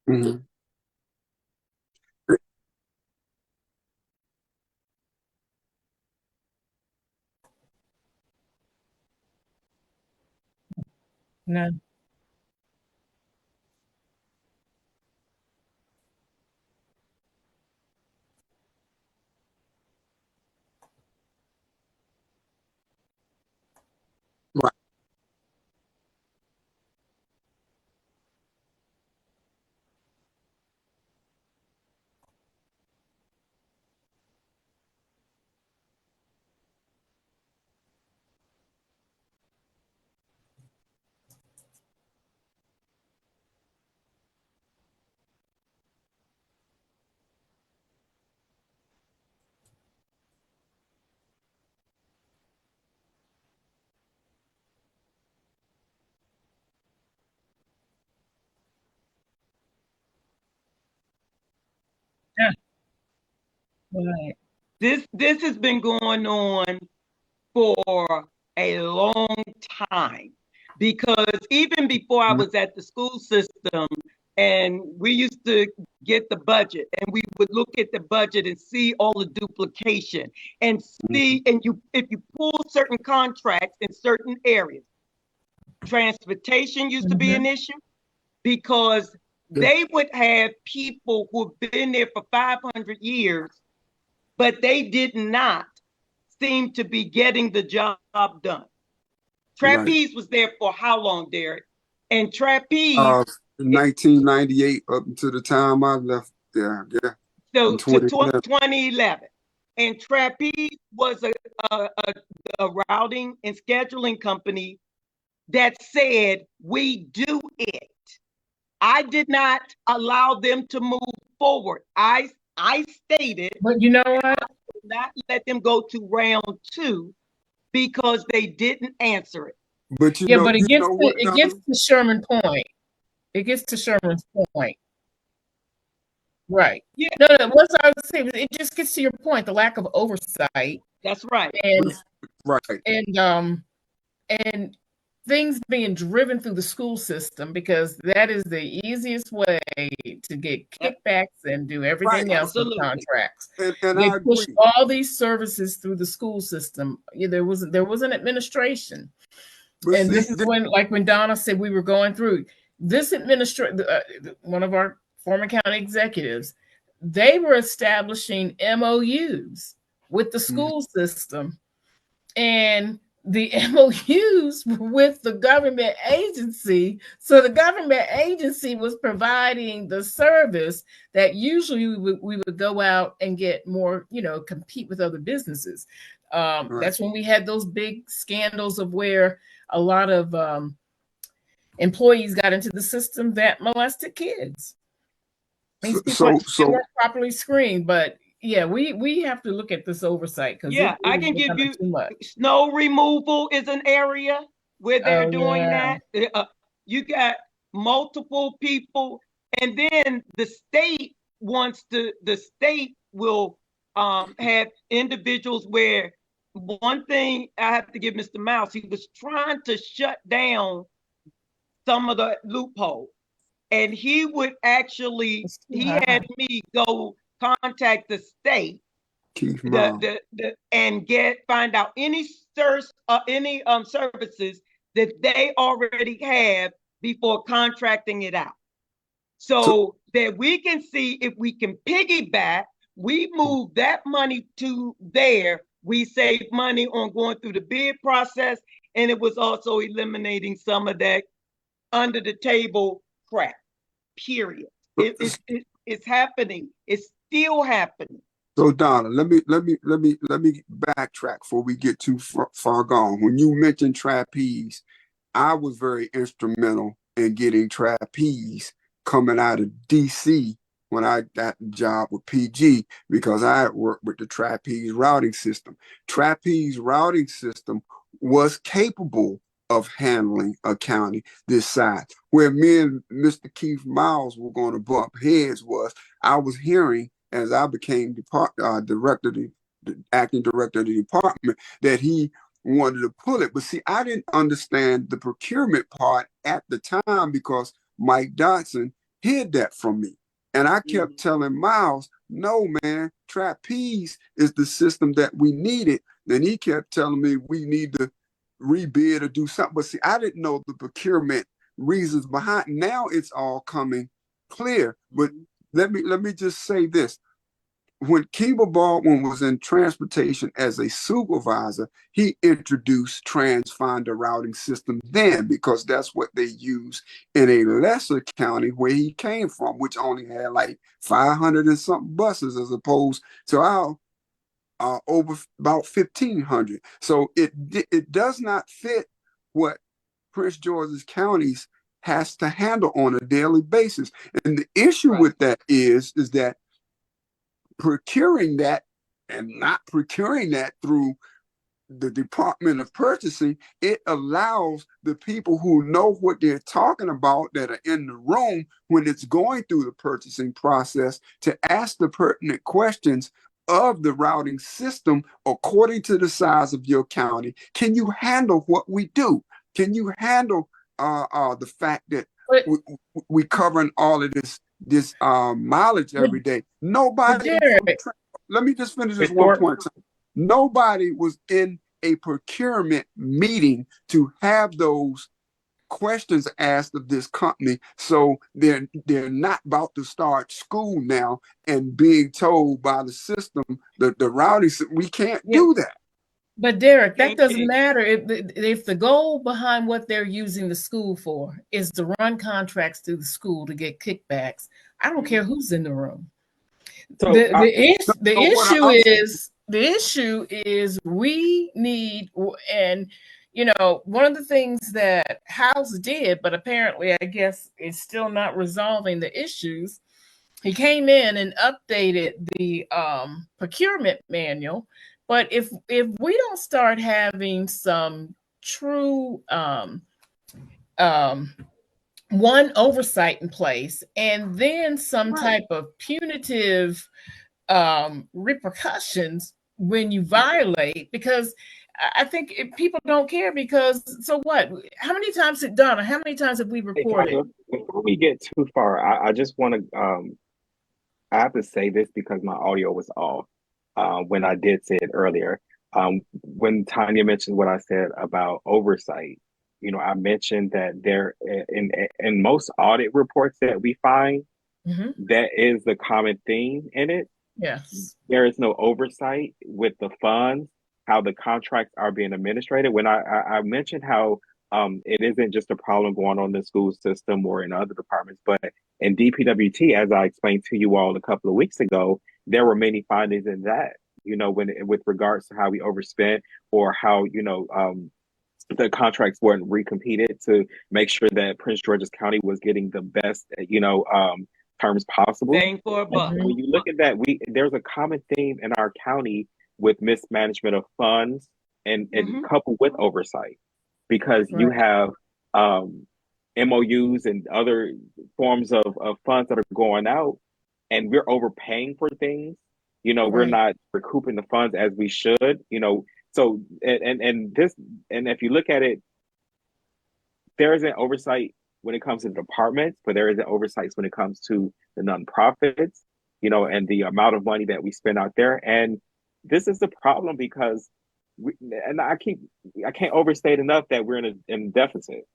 Mhm. No. Right. Yeah. Right. this has been going on for a long time, because even before I was at the school system and we used to get the budget and we would look at the budget and see all the duplication and see, and you, if you pull certain contracts in certain areas, transportation used to be an issue because they would have people who've been there for 500 years, but they did not seem to be getting the job done. Right. Trapeze was there for how long, Derek? And Trapeze, 1998 up until the time I left. Yeah, yeah. so In to 2011. 2011. And Trapeze was a routing and scheduling company that said, we do it. I did not allow them to move forward. I stated, But you know what? I would not let them go to round 2 because they didn't answer it. But Yeah, but you know what, it gets Donna? to Sherman point. It gets to Sherman's point. Right. Yeah, No, no, what I would say, it just gets to your point, the lack of oversight that's right. and Right. and things being driven through the school system, because that is the easiest way to get kickbacks and do Right. everything else with Absolutely. contracts. And They I push agree. all these services through the school system. Yeah, there was an administration. But And see, this is when, like when Donna said we were going through this administration, one of our former county executives, they were establishing MOUs with the school system, and the MOUs with the government agency. So the government agency was providing the service that usually we would go out and get more, compete with other businesses. Right. That's when we had those big scandals of where a lot of employees got into the system that molested kids. These people they weren't properly screened, but yeah, we have to look at this oversight because I can give you too much. snow removal is an area where they're doing that. You got multiple people, and then the state the state will have individuals where one thing I have to give Mr. Mouse, he was trying to shut down some of the loopholes. And he would actually, he had me go contact the state and find out any services that they already have before contracting it out. So that we can see if we can piggyback, we move that money to there, we save money on going through the bid process, and it was also eliminating some of that under the table crap. Period. It's happening. It's still happening. So Donna, let me backtrack before we get too far gone. When you mentioned trapeze, I was very instrumental in getting trapeze coming out of DC when I got the job with PG, because I had worked with the trapeze routing system. Trapeze routing system was capable of handling a county this size. Where me and Mr. Keith Miles were going to bump heads was, I was hearing as I became acting director of the department, that he wanted to pull it. But see, I didn't understand the procurement part at the time because Mike Dotson hid that from me. And I kept telling Miles, no, man, trapeze is the system that we needed. Then he kept telling me we need to rebid or do something. But see, I didn't know the procurement reasons behind. Now it's all coming clear. But let me just say this. When Kiba Baldwin was in transportation as a supervisor, he introduced transponder routing system then, because that's what they use in a lesser county where he came from, which only had like 500 and something buses as opposed to our over about 1,500. So it does not fit what Prince George's counties has to handle on a daily basis. And the issue with that is that procuring that and not procuring that through the Department of Purchasing, it allows the people who know what they're talking about that are in the room when it's going through the purchasing process to ask the pertinent questions of the routing system according to the size of your county. Can you handle what we do? Can you handle the fact that we covering all of this mileage every day? Nobody. Let me just finish this one point. Nobody was in a procurement meeting to have those questions asked of this company, so they're not about to start school now and being told by the system that the routing system, we can't do that. But Derek, that doesn't matter if the goal behind what they're using the school for is to run contracts through the school to get kickbacks. I don't care who's in the room. So the issue is we need, and one of the things that House did, but apparently I guess it's still not resolving the issues. He came in and updated the procurement manual. But if we don't start having some true one oversight in place, and then some type of punitive repercussions when you violate, because I think people don't care, because so what? How many times have we reported? Before we get too far, I just want to I have to say this because my audio was off when I did say it earlier. When Tanya mentioned what I said about oversight, I mentioned that there in most audit reports that we find, that is the common theme in it. Yes. There is no oversight with the funds, how the contracts are being administrated. When I mentioned how it isn't just a problem going on in the school system or in other departments, but in DPWT, as I explained to you all a couple of weeks ago, there were many findings in that. When with regards to how we overspent or how the contracts weren't recompeted to make sure that Prince George's County was getting the best, terms possible. Bang for a buck. When you look at that, there's a common theme in our county with mismanagement of funds and coupled with oversight, because you have MOUs and other forms of funds that are going out, and we're overpaying for things. We're not recouping the funds as we should. So and if you look at it, there isn't oversight when it comes to departments, but there isn't oversight when it comes to the nonprofits, and the amount of money that we spend out there. And this is the problem because I can't overstate enough that we're in a deficit,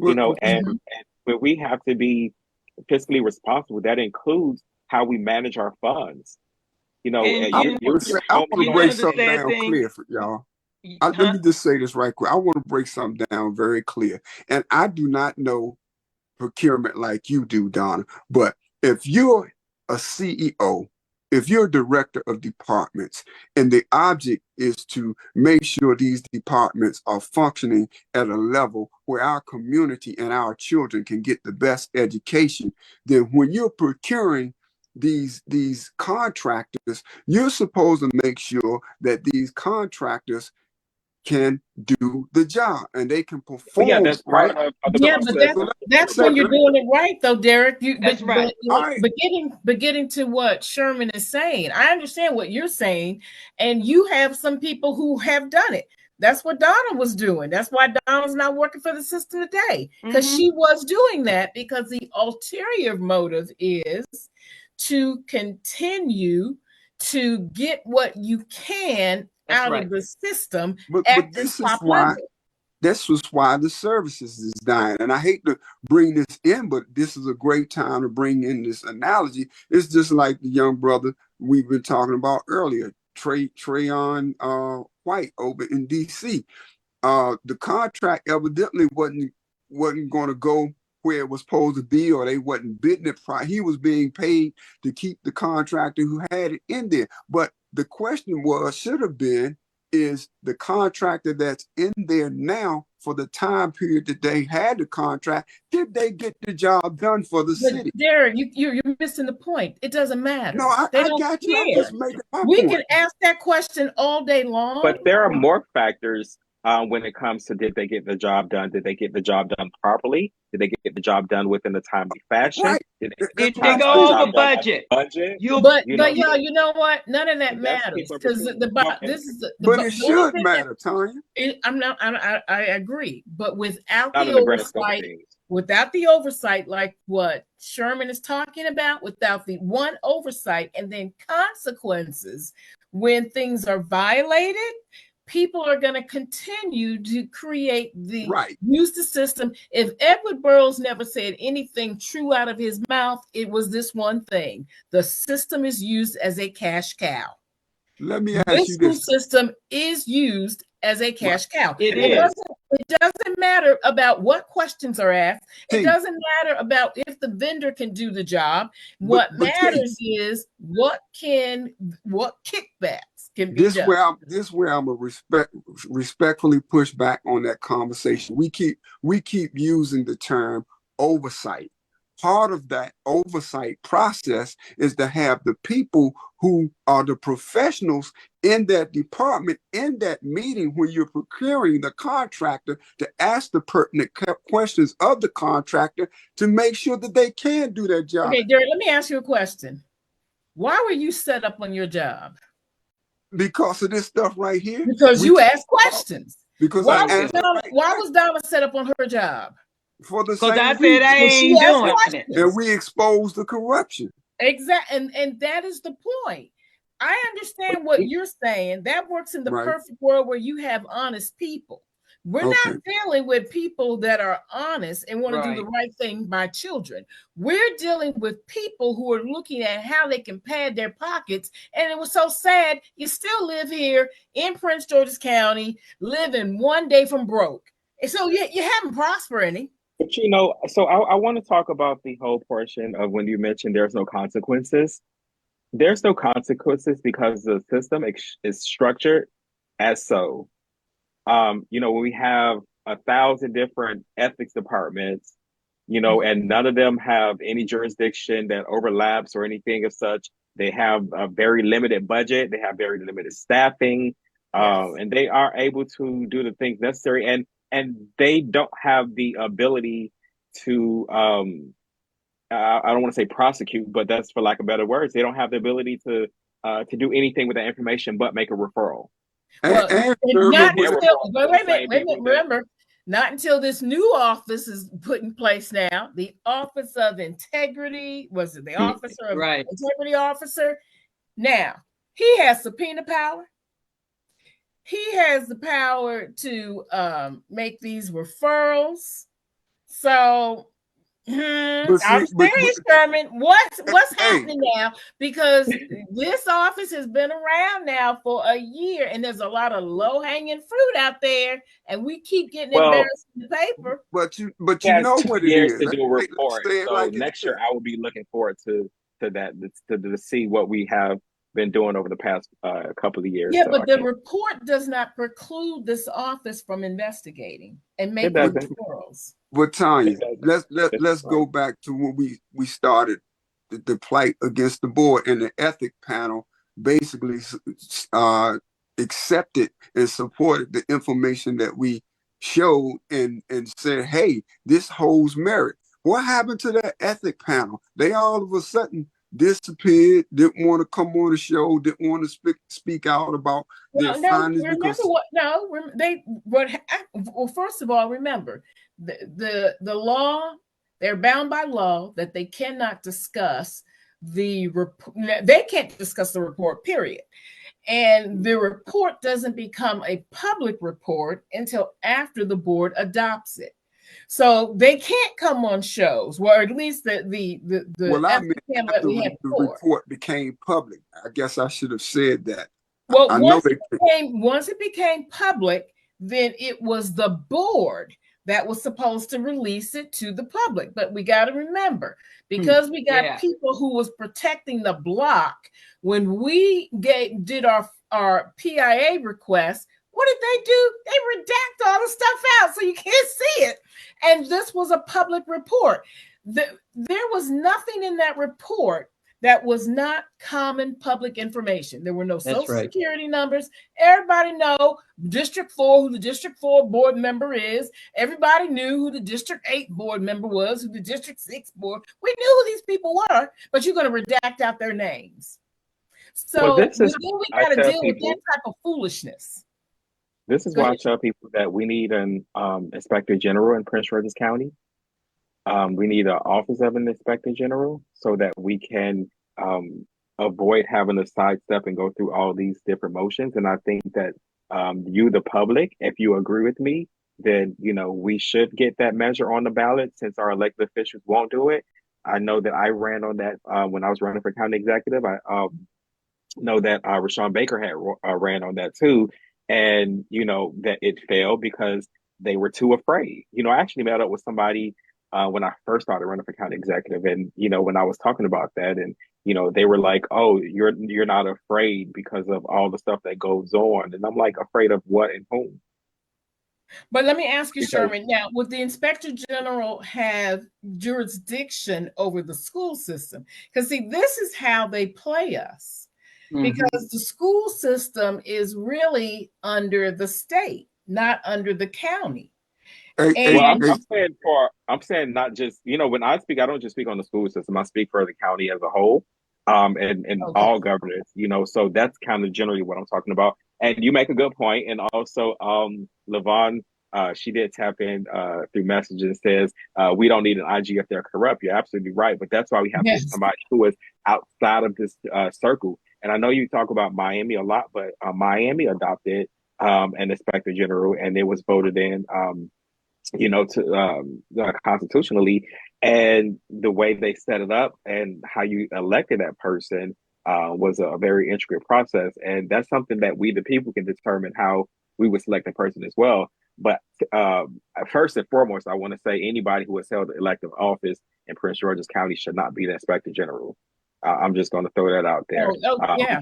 and but we have to be fiscally responsible. That includes how we manage our funds. I want to break something down clear for y'all. Let me just say this right quick. I want to break something down very clear. And I do not know procurement like you do, Donna, but if you're a CEO, if you're a director of departments, and the object is to make sure these departments are functioning at a level where our community and our children can get the best education, then when you're procuring these contractors, you're supposed to make sure that these contractors can do the job and they can perform. Yeah, that's right. But that's when you're doing it right, though, Derek. That's right. But getting to what Sherman is saying, I understand what you're saying, and you have some people who have done it. That's what Donna was doing. That's why Donna's not working for the system today, because she was doing that because the ulterior motive is to continue to get what you can out of the system. But this is why the services is dying. And I hate to bring this in, but this is a great time to bring in this analogy. It's just like the young brother we've been talking about earlier, Trayon White over in DC. The contract evidently wasn't going to go where it was supposed to be, or they wasn't bidding it. He was being paid to keep the contractor who had it in there. But the question should have been, is the contractor that's in there now for the time period that they had the contract, did they get the job done for the city? Derek, you're missing the point. It doesn't matter. No, I got you. I'm just making my point. We can ask that question all day long. But there are more factors when it comes to, did they get the job done? Did they get the job done properly? Did they get the job done within a timely fashion? Right. Did they go over budget? But you know what? None of that matters, because but it should matter, Tanya. I agree, but without the oversight, like what Sherman is talking about, without the one oversight and then consequences when things are violated, people are going to continue to use the system. If Edward Burroughs never said anything true out of his mouth, it was this one thing: the system is used as a cash cow. Let me ask you this: the system is used as a cash cow. It doesn't matter about what questions are asked. It doesn't matter about if the vendor can do the job. What matters is what kickbacks can be done. This is where I'm gonna respectfully push back on that conversation. We keep using the term oversight. Part of that oversight process is to have the people who are the professionals in that department, in that meeting when you're procuring the contractor, to ask the pertinent questions of the contractor to make sure that they can do their job. Okay, Derek, let me ask you a question. Why were you set up on your job? Because of this stuff right here. Because you asked questions. Because why was Donna set up on her job? For the same I said I ain't doing it. And we exposed the corruption. Exactly. And that is the point. I understand what you're saying. That works in the perfect world where you have honest people. We're Okay. not dealing with people that are honest and want to do the right thing by children. We're dealing with people who are looking at how they can pad their pockets. And it was so sad. You still live here in Prince George's County, living one day from broke. And so you haven't prospered any. But so I want to talk about the whole portion of when you mentioned there's no consequences. There's no consequences because the system is structured as so. When we have 1,000 different ethics departments, and none of them have any jurisdiction that overlaps or anything of such. They have a very limited budget. They have very limited staffing, and they are able to do the things necessary. And they don't have the ability to. I don't want to say prosecute, but that's for lack of better words. They don't have the ability to do anything with that information but make a referral. Well, And not with- until, wait a minute, remember, not until this new office is put in place now, the Office of Integrity, was it the Officer of Integrity Officer? Now, he has subpoena power. He has the power to make these referrals. So I'm serious, Sherman. What's happening now? Because this office has been around now for a year, and there's a lot of low-hanging fruit out there, and we keep getting embarrassed in the paper. But you know what it is. To do a report. So next year, I will be looking forward to that to see what we have been doing over the past couple of years. Yeah, but the report does not preclude this office from investigating and making referrals. But Tanya, let's go back to when we started the plight against the board, and the ethic panel basically accepted and supported the information that we showed and said, hey, this holds merit. What happened to that ethic panel? They all of a sudden disappeared, didn't want to come on the show, didn't want to speak out about their findings. Well, first of all, remember the law, they're bound by law that they cannot discuss the report. They can't discuss the report, period. And the report doesn't become a public report until after the board adopts it. So they can't come on shows, or at least the report became public. I guess I should have said that. Well, once it became public, then it was the board that was supposed to release it to the public. But we got to remember, because we got people who was protecting the block when we did our PIA request. What did they do? They redact all the stuff out so you can't see it. And this was a public report. There was nothing in that report that was not common public information. There were no social security numbers. Everybody know District 4, who the District 4 board member is. Everybody knew who the District 8 board member was, who the District 6 board. We knew who these people were, but you're going to redact out their names. So we got to deal with that type of foolishness. This is why I tell people that we need an inspector general in Prince George's County. We need an office of an inspector general so that we can avoid having to sidestep and go through all these different motions. And I think that you, the public, if you agree with me, then we should get that measure on the ballot since our elected officials won't do it. I know that I ran on that when I was running for county executive. I know that Rashawn Baker had ran on that too. And, that it failed because they were too afraid. I actually met up with somebody when I first started running for county executive. And, when I was talking about that and, they were like, oh, you're not afraid because of all the stuff that goes on. And I'm like, afraid of what and whom? But let me ask you, Sherman, now, would the inspector general have jurisdiction over the school system? Because, see, this is how they play us. Because the school system is really under the state, not under the county. I'm saying not just, when I speak, I don't just speak on the school system. I speak for the county as a whole, and all governors, so that's kind of generally what I'm talking about. And you make a good point. And also, LaVon, she did tap in through messages and says, we don't need an IG if they're corrupt. You're absolutely right. But that's why we have somebody who is outside of this circle. And I know you talk about Miami a lot, but Miami adopted and inspector general, and it was voted in, to constitutionally, and the way they set it up and how you elected that person was a very intricate process, and that's something that we, the people, can determine how we would select a person as well. But first and foremost, I want to say anybody who has held elective office in Prince George's County should not be the inspector general. I'm just going to throw that out there. Yeah.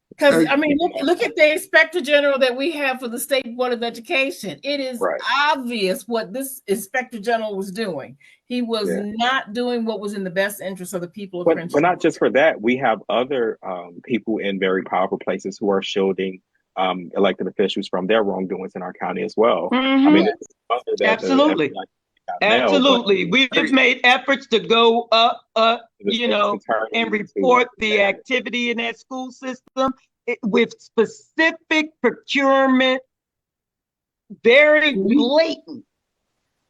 Because I mean, look at the inspector general that we have for the State Board of Education. It is obvious what this inspector general was doing. He was not doing what was in the best interest of the people of Prince George. But not just for that, we have other people in very powerful places who are shielding elected officials from their wrongdoings in our county as well. Mm-hmm. I mean, absolutely. Absolutely. We've made efforts to go up, and report the activity in that school system with specific procurement, very blatant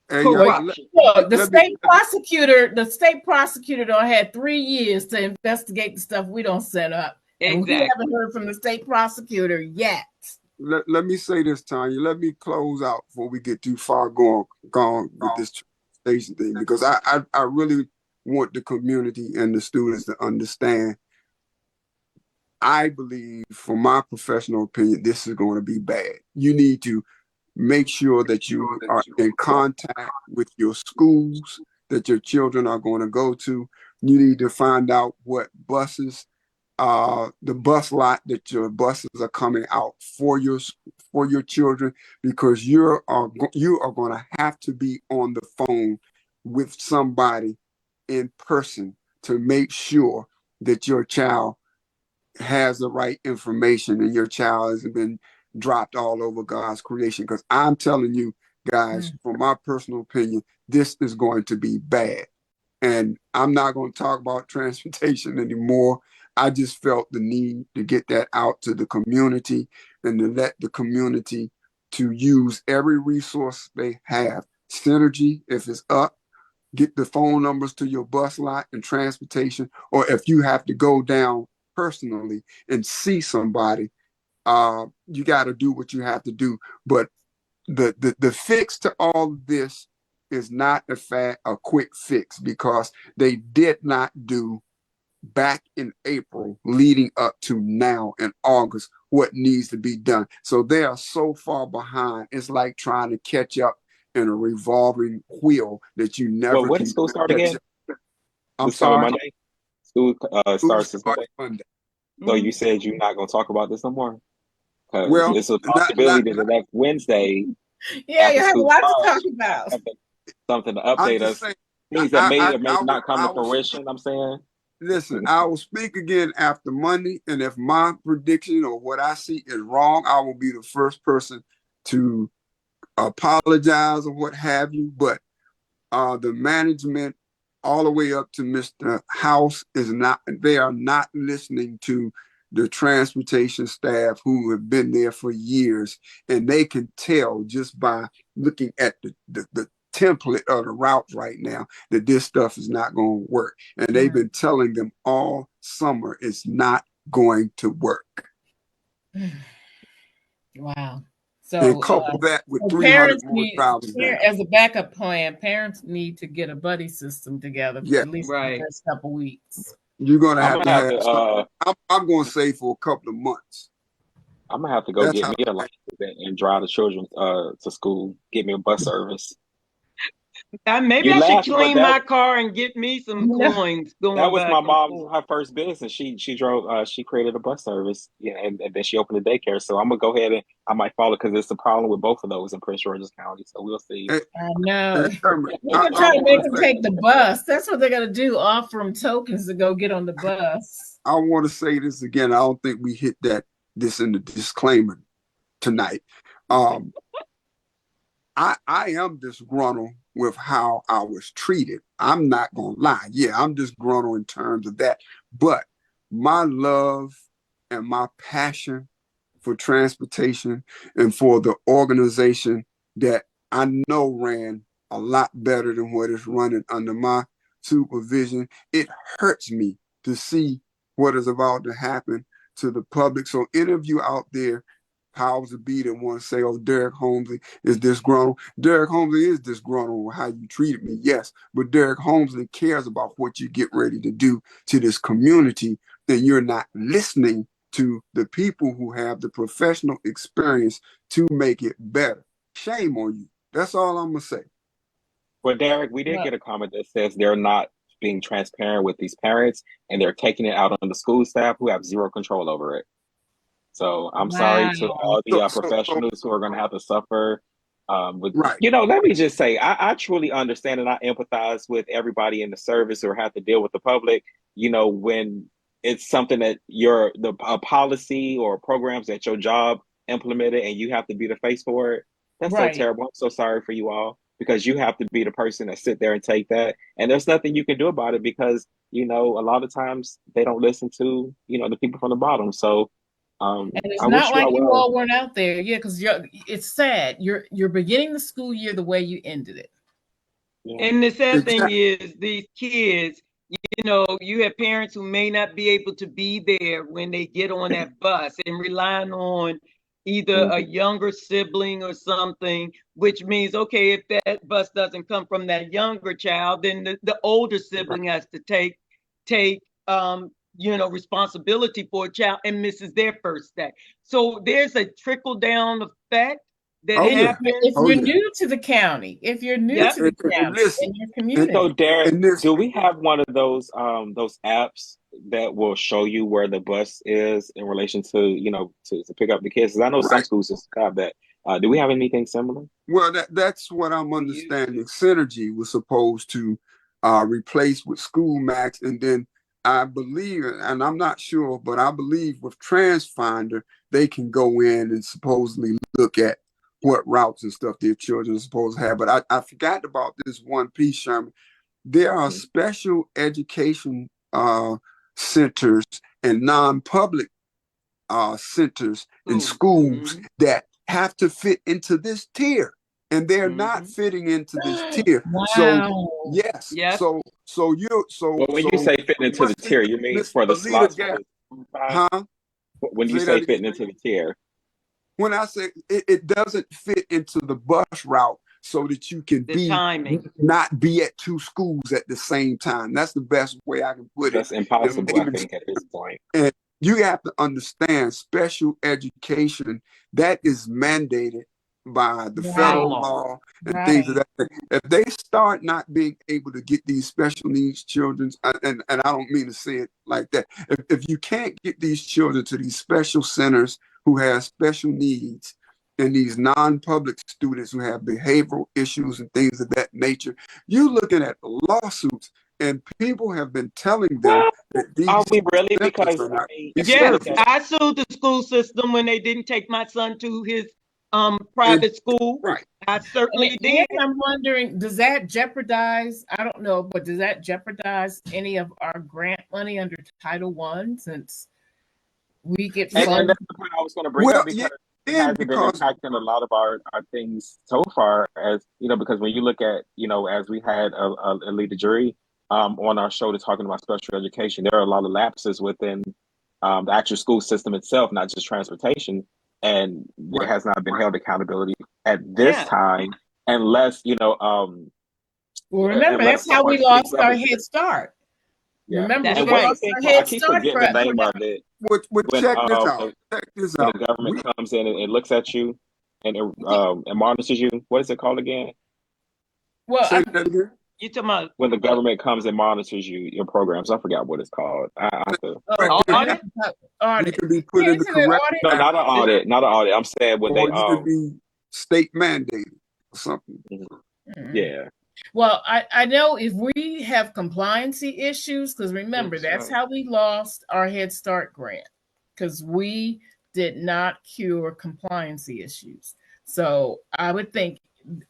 corruption. Look, the state prosecutor don't had 3 years to investigate the stuff we don't set up. Exactly. And we haven't heard from the state prosecutor yet. Let me say this, Tanya. Let me close out before we get too far gone with this transportation thing, because I really want the community and the students to understand. I believe, from my professional opinion, this is going to be bad. You need to make sure that you are in contact with your schools that your children are going to go to. You need to find out what buses, the bus lot that your buses are coming out for your children, because you are going to have to be on the phone with somebody in person to make sure that your child has the right information and your child hasn't been dropped all over God's creation. Because I'm telling you guys, from my personal opinion, this is going to be bad. And I'm not going to talk about transportation anymore. I just felt the need to get that out to the community and to let the community to use every resource they have. Synergy, if it's up, get the phone numbers to your bus lot and transportation, or if you have to go down personally and see somebody, you got to do what you have to do. But the fix to all of this is not a quick fix, because they did not do back in April leading up to now in August what needs to be done. So they are so far behind. It's like trying to catch up in a revolving wheel that you never when can school start again? I'm sorry. Monday? School starts this Monday. So you said you're not going to talk about this no more? Well, it's a possibility that the next Wednesday. Yeah, you have a lot to talk about. Something to update us. Saying, things that may or may not come to fruition, I'm saying. Listen, I will speak again after Monday, and if my prediction or what I see is wrong, I will be the first person to apologize or what have you. But the management, all the way up to Mr. House, they are not listening to the transportation staff who have been there for years, and they can tell just by looking at the template of the routes right now that this stuff is not going to work. And they've been telling them all summer it's not going to work. Wow. So, and couple that with $300,000 as a backup plan, parents need to get a buddy system together for at least the first couple weeks. You're going to have to have I'm going to say for a couple of months. I'm going to have to go get me a license and drive the children to school, get me a bus service. Maybe I should clean my car and get me some coins. That was my mom's, her first business. She drove. She created a bus service, and then she opened a daycare. So I'm gonna go ahead and I might follow, because it's a problem with both of those in Prince George's County. So we'll see. I know. They're gonna try to make them take the bus. That's what they're gonna do. Offer them tokens to go get on the bus. I want to say this again. I don't think we hit this in the disclaimer tonight. I am disgruntled with how I was treated. I'm not going to lie. Yeah, I'm disgruntled in terms of that. But my love and my passion for transportation and for the organization that I know ran a lot better than what is running under my supervision, it hurts me to see what is about to happen to the public. So any of you out there powers that be that want to say, oh, Derek Holmesley is disgruntled. Derek Holmesley is disgruntled with how you treated me, yes, but Derek Holmesley cares about what you get ready to do to this community, and you're not listening to the people who have the professional experience to make it better. Shame on you. That's all I'm going to say. Well, Derek, we did get a comment that says they're not being transparent with these parents and they're taking it out on the school staff who have zero control over it. So I'm sorry to all the professionals who are going to have to suffer. Right. Let me just say, I truly understand and I empathize with everybody in the service who have to deal with the public, when it's something that a policy or programs that your job implemented and you have to be the face for it. That's so terrible. I'm so sorry for you all because you have to be the person that sit there and take that. And there's nothing you can do about it because, a lot of times they don't listen to, the people from the bottom. So and it's not like you all weren't out there. Yeah, because it's sad. You're beginning the school year the way you ended it. Yeah. And the sad thing is these kids, you have parents who may not be able to be there when they get on that bus and relying on either a younger sibling or something, which means, okay, if that bus doesn't come from that younger child, then the older sibling has to take responsibility for a child and misses their first day. So there's a trickle down effect that happens. If you're new to the county, in your community. So Derek, do we have one of those apps that will show you where the bus is in relation to, to pick up the kids? Because I know some schools just have that. Do we have anything similar? Well, that's what I'm understanding. Synergy was supposed to replace with School Max, and then I believe, and I'm not sure, but I believe with TransFinder, they can go in and supposedly look at what routes and stuff their children are supposed to have. But I forgot about this one piece, Sherman. There are special education centers and non-public centers and schools that have to fit into this tier. And they're not fitting into this tier. Wow. So yes. Yep. So when you say fitting into the tier, you mean for the slots? When you say fitting into the tier. When I say it doesn't fit into the bus route so that you can not be at two schools at the same time. That's the best way I can put it. That's impossible, I think, at this point. And you have to understand special education that is mandated by the federal law and things of that. If they start not being able to get these special needs children, and I don't mean to say it like that, if you can't get these children to these special centers who have special needs and these non-public students who have behavioral issues and things of that nature, you're looking at lawsuits, and people have been telling them that these are we really? Because I sued the school system when they didn't take my son to his private school. Right. I certainly did. I'm wondering, does that jeopardize, I don't know, but does that jeopardize any of our grant money under Title I since we get funded? And that's the point I was going to bring up because it hasn't been impacting a lot of our things so far, as because when you look at, as we had a lead jury on our show to talking about special education, there are a lot of lapses within the actual school system itself, not just transportation. And there has not been held accountability at this time, unless well, remember that's how we lost our head start. Yeah. Remember, I keep forgetting the name of it. Check this out. Check this out. When the government comes in and looks at you and monitors you. What is it called again? Well, say that again. You talking about when the government comes and monitors your programs? I forgot what it's called. Audit. You can be put in the correct. No, not an audit. Not an audit. I'm saying when you could be state mandated or something. Yeah. Well, I know if we have compliancy issues, because remember, that's how we lost our Head Start grant, because we did not cure compliancy issues. So I would think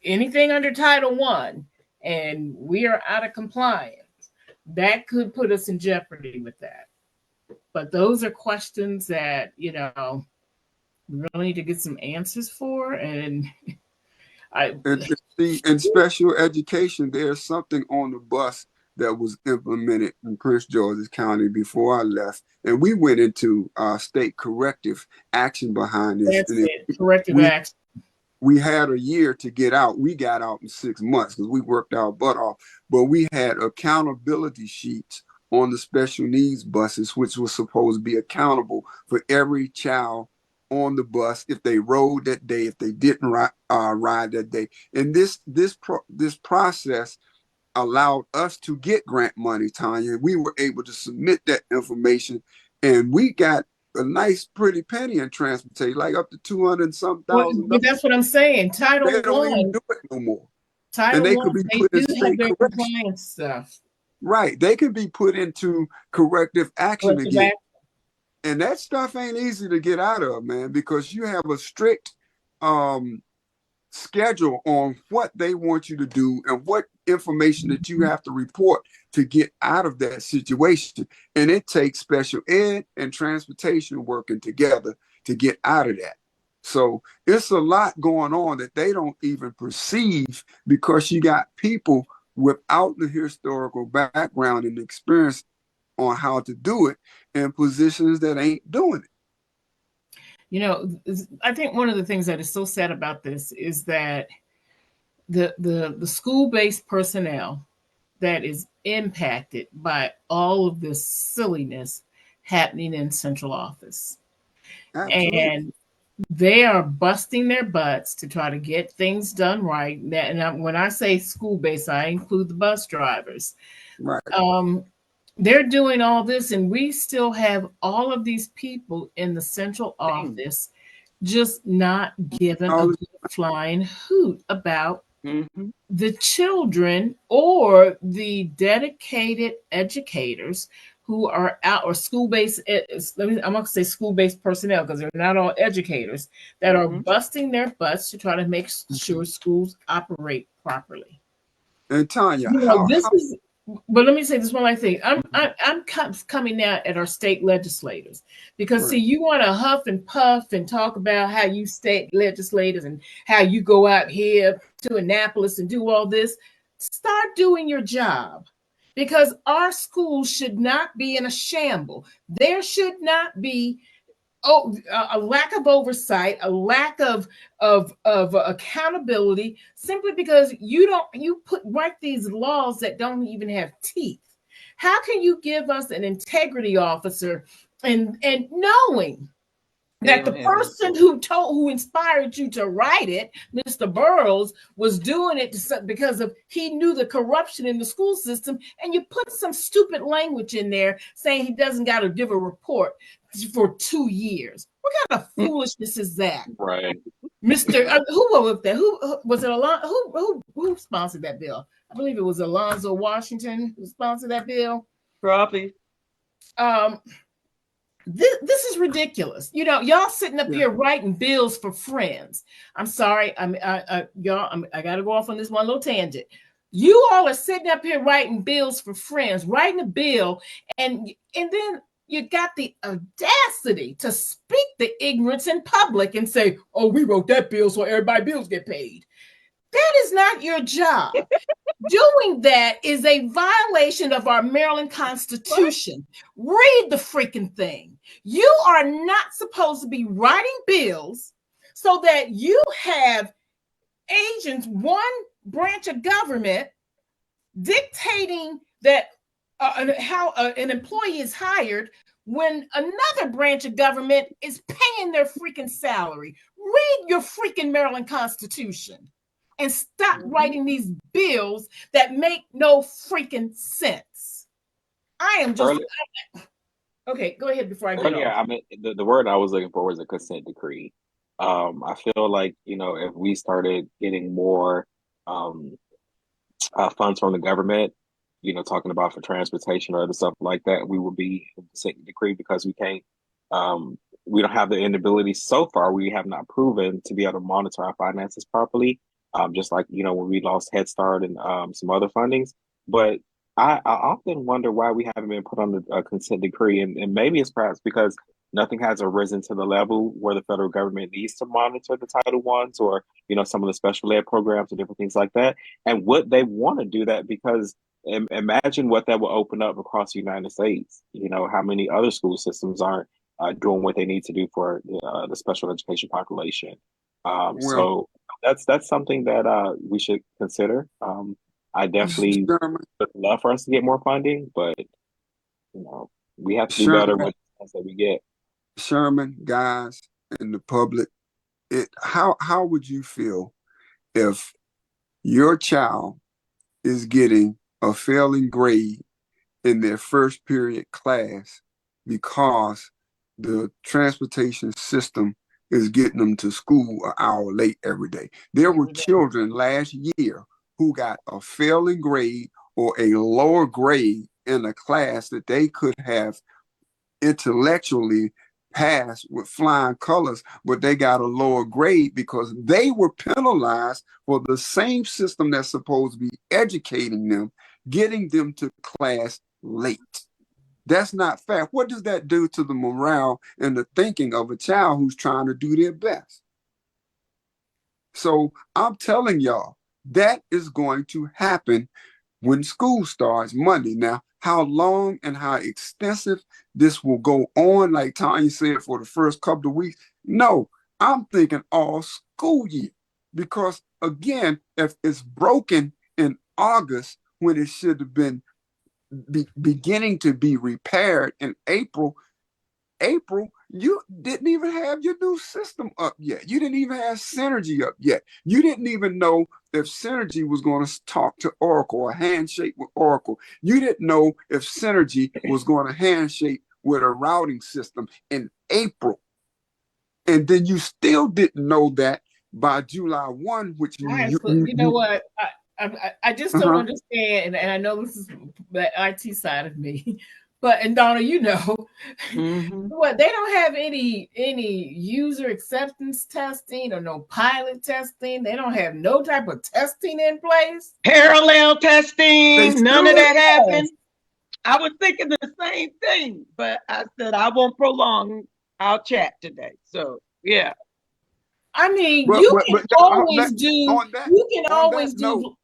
anything under Title I, and we are out of compliance, that could put us in jeopardy with that. But those are questions that, we really need to get some answers for. And in special education, there's something on the bus that was implemented in Prince George's County before I left, and we went into state corrective action behind this. That's And it. Corrective we action. we had a year to get out. We got out in 6 months because we worked our butt off. But we had accountability sheets on the special needs buses, which was supposed to be accountable for every child on the bus if they rode that day, if they didn't ride that day. And this process allowed us to get grant money, Tanya. We were able to submit that information, and we got a nice, pretty penny in transportation, like up to 200 and some Well, thousand but dollars. that's what I'm saying. They don't even do it no more, and Title they could One, be they put in do have state their correction. compliance stuff. Right, they can be put into corrective action Corrective again, action. and that stuff ain't easy to get out of, man, because you have a strict schedule on what they want you to do and what information that you have to report to get out of that situation. And it takes special ed and transportation working together to get out of that. So it's a lot going on that they don't even perceive because you got people without the historical background and experience on how to do it in positions that ain't doing it. You know, I think one of the things that is so sad about this is that the school-based personnel that is impacted by all of this silliness happening in central office. Absolutely. And they are busting their butts to try to get things done right. And when I say school-based, I include the bus drivers. Right. They're doing all this, and we still have all of these people in the central office just not given a good flying hoot about the children or the dedicated educators who are out, or school-based, I'm going to say school-based personnel because they're not all educators, that are busting their butts to try to make sure schools operate properly. And Tanya, but let me say this one last thing. I'm coming now at our state legislators because, see, you want to huff and puff and talk about how you state legislators and how you go out here to Annapolis and do all this. Start doing your job, because our schools should not be in a shamble. There should not be a lack of oversight, a lack of accountability, simply because you write these laws that don't even have teeth. How can you give us an integrity officer and knowing that the person who inspired you to write it, Mr. Burroughs, was doing it because he knew the corruption in the school system, and you put some stupid language in there saying he doesn't got to give a report for 2 years? What kind of foolishness is that? Right. Mr. Who was that? Who was it? Who sponsored that bill? I believe it was Alonzo Washington who sponsored that bill. Probably. This is ridiculous. You know, y'all sitting up here writing bills for friends. I'm sorry, y'all. I got to go off on this one little tangent. You all are sitting up here writing bills for friends, writing a bill, and then you got the audacity to speak the ignorance in public and say, "Oh, we wrote that bill so everybody's bills get paid." That is not your job. Doing that is a violation of our Maryland Constitution. Read the freaking thing. You are not supposed to be writing bills so that you have agents, one branch of government, dictating that how an employee is hired when another branch of government is paying their freaking salary. Read your freaking Maryland Constitution and stop writing these bills that make no freaking sense. I am just okay. Go ahead before I get off. I mean, the word I was looking for was a consent decree. I feel like, if we started getting more funds from the government, talking about for transportation or other stuff like that, we would be in consent decree, because we can't. We don't have the inability so far. We have not proven to be able to monitor our finances properly. Just like, when we lost Head Start and some other fundings. But I often wonder why we haven't been put on the consent decree. And maybe it's perhaps because nothing has arisen to the level where the federal government needs to monitor the Title Ones or, some of the special ed programs and different things like that. And would they want to do that? Because imagine what that will open up across the United States. You know, how many other school systems aren't doing what they need to do for the special education population. Well, So that's something that we should consider. I definitely Sherman, would love for us to get more funding, but you know, we have to do better Sherman, with the funds that we get. Sherman, guys, and the public, how would you feel if your child is getting a failing grade in their first period class because the transportation system is getting them to school an hour late every day? There were children last year who got a failing grade or a lower grade in a class that they could have intellectually passed with flying colors, but they got a lower grade because they were penalized for the same system that's supposed to be educating them, getting them to class late. That's not fair. What does that do to the morale and the thinking of a child who's trying to do their best? So I'm telling y'all, that is going to happen when school starts Monday. Now, how long and how extensive this will go on, like Tanya said, for the first couple of weeks, no, I'm thinking all school year. Because again, if it's broken in August when it should have been beginning to be repaired in April, you didn't even have your new system up yet. You didn't even have Synergy up yet. You didn't even know if Synergy was going to talk to Oracle or handshake with Oracle. You didn't know if Synergy was going to handshake with a routing system in April. And then you still didn't know that by July 1, which you know what? I just don't understand, and I know this is the IT side of me, but and Donna, you know, what they don't have any user acceptance testing or no pilot testing. They don't have no type of testing in place. Parallel testing, none of that happened. Yes. I was thinking the same thing, but I said I won't prolong our chat today. So yeah. I mean, but, you but, can but always do. You can on that always note, do.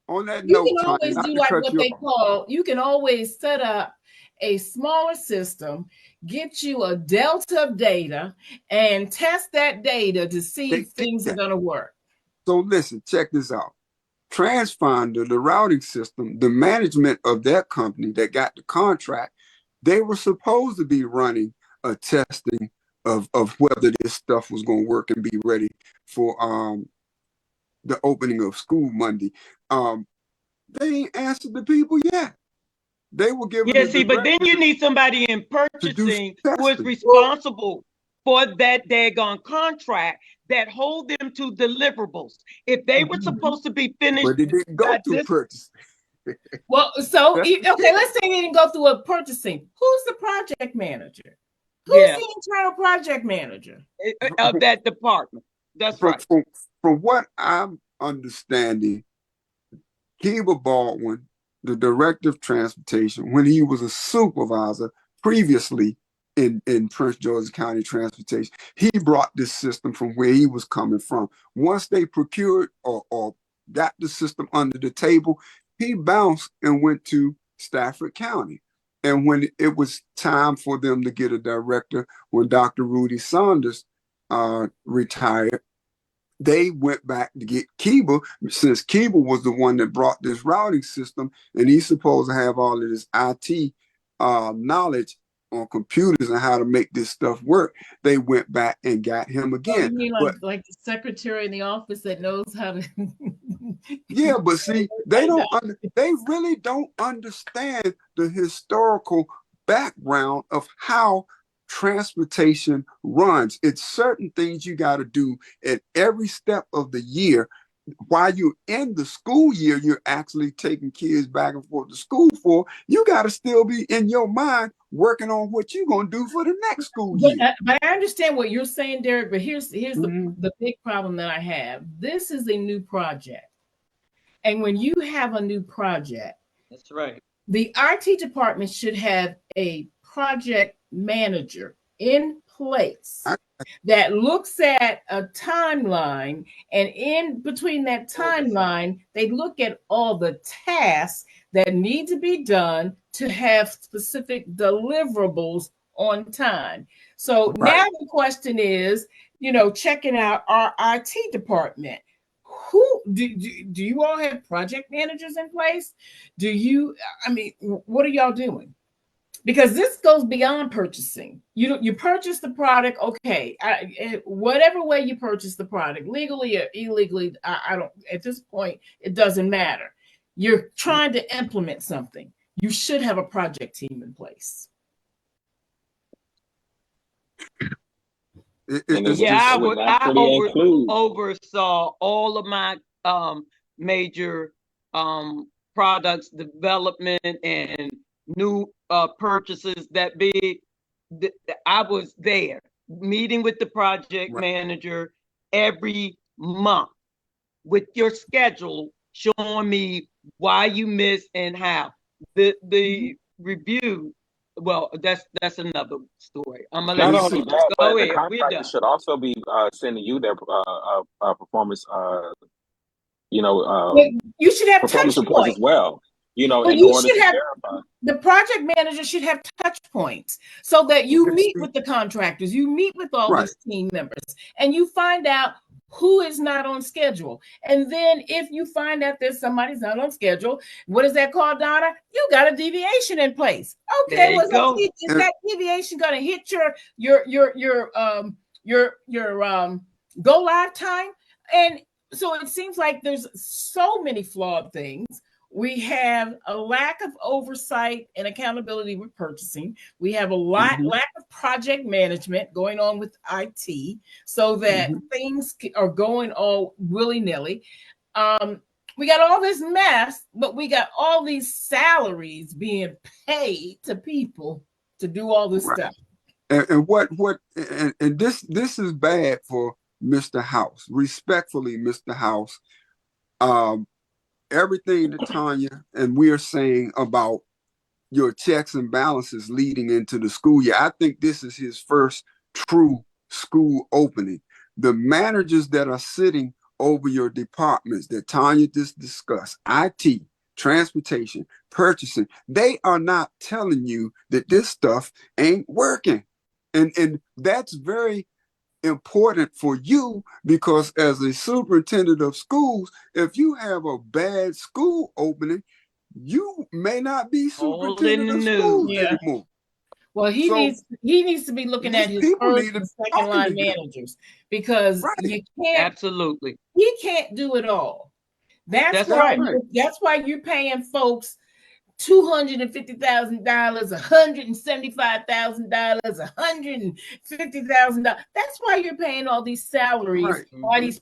on that You note, can Tanya, always not do to like cut what you they off. call. You can always set up a smaller system, get you a delta of data, and test that data to see They if did things are that. going to work. So listen, check this out. Transponder, the routing system, the management of that company that got the contract, they were supposed to be running a testing of whether this stuff was going to work and be ready for the opening of school Monday. They ain't answered the people yet. They were given Yeah, the see, but then you directive need somebody in to do purchasing who is testing. responsible for that daggone contract that hold them to deliverables. If they were supposed to be finished But it didn't go by through this, purchasing. Well, so That's the okay, let's say they didn't go through a purchasing. Who's the project manager? Who's yeah, the internal project manager? of that department. That's from, right. from, from what I'm understanding, Kiva Baldwin, the director of transportation, when he was a supervisor previously in Prince George's County Transportation, he brought this system from where he was coming from. Once they procured or got the system under the table, he bounced and went to Stafford County. And when it was time for them to get a director, when Dr. Rudy Saunders retired, they went back to get Keeble, since Keeble was the one that brought this routing system, and he's supposed to have all of this IT knowledge on computers and how to make this stuff work. They went back and got him Oh, again. you mean But like the secretary in the office that knows how to? yeah, but see, they really don't understand the historical background of how transportation runs. It's certain things you got to do at every step of the year. While you're in the school year, you're actually taking kids back and forth to school for. You got to still be in your mind working on what you're going to do for the next school year. But I understand what you're saying, Derek. But here's the big problem that I have. This is a new project, and when you have a new project, That's right. the IT department should have a project manager in place. I that looks at a timeline, and in between that timeline, they look at all the tasks that need to be done to have specific deliverables on time. So Right. now the question is, checking out our IT department. Who do you all have project managers in place? What are y'all doing? Because this goes beyond purchasing. You purchase the product, okay. Whatever way you purchase the product, legally or illegally, I don't. At this point, it doesn't matter. You're trying to implement something. You should have a project team in place. Oversaw all of my major products development and new purchases that big. I was there meeting with the project manager every month with your schedule, showing me why you missed and how. The review, well, that's another story. I'm gonna Not let only you that, go but the ahead. We're contractor done. should also be sending you their performance, you should have performance touch reports points as well. In you order should to have verify. the project manager should have touch points so that you meet with the contractors, you meet with all these team members, and you find out who is not on schedule. And then if you find out that somebody's not on schedule, what is that called, Donna? You got a deviation in place. Okay, is that deviation going to hit your go live time? And so it seems like there's so many flawed things. We have a lack of oversight and accountability with purchasing. We have a lack of project management going on with IT, so that things are going all willy-nilly. We got all this mess, but we got all these salaries being paid to people to do all this stuff. And this is bad for Mr. House. Respectfully, Mr. House. Everything that Tanya and we're saying about your checks and balances leading into the school year, I think this is his first true school opening. The managers that are sitting over your departments that Tanya just discussed, IT, transportation, purchasing, they are not telling you that this stuff ain't working. And that's very important for you, because as a superintendent of schools, if you have a bad school opening, you may not be superintendent of schools anymore. Well, he needs to be looking at his first and second line managers, because you can't he can't do it all. That's why you're paying folks $250,000, $175,000, $150,000. That's why you're paying all these salaries. Why these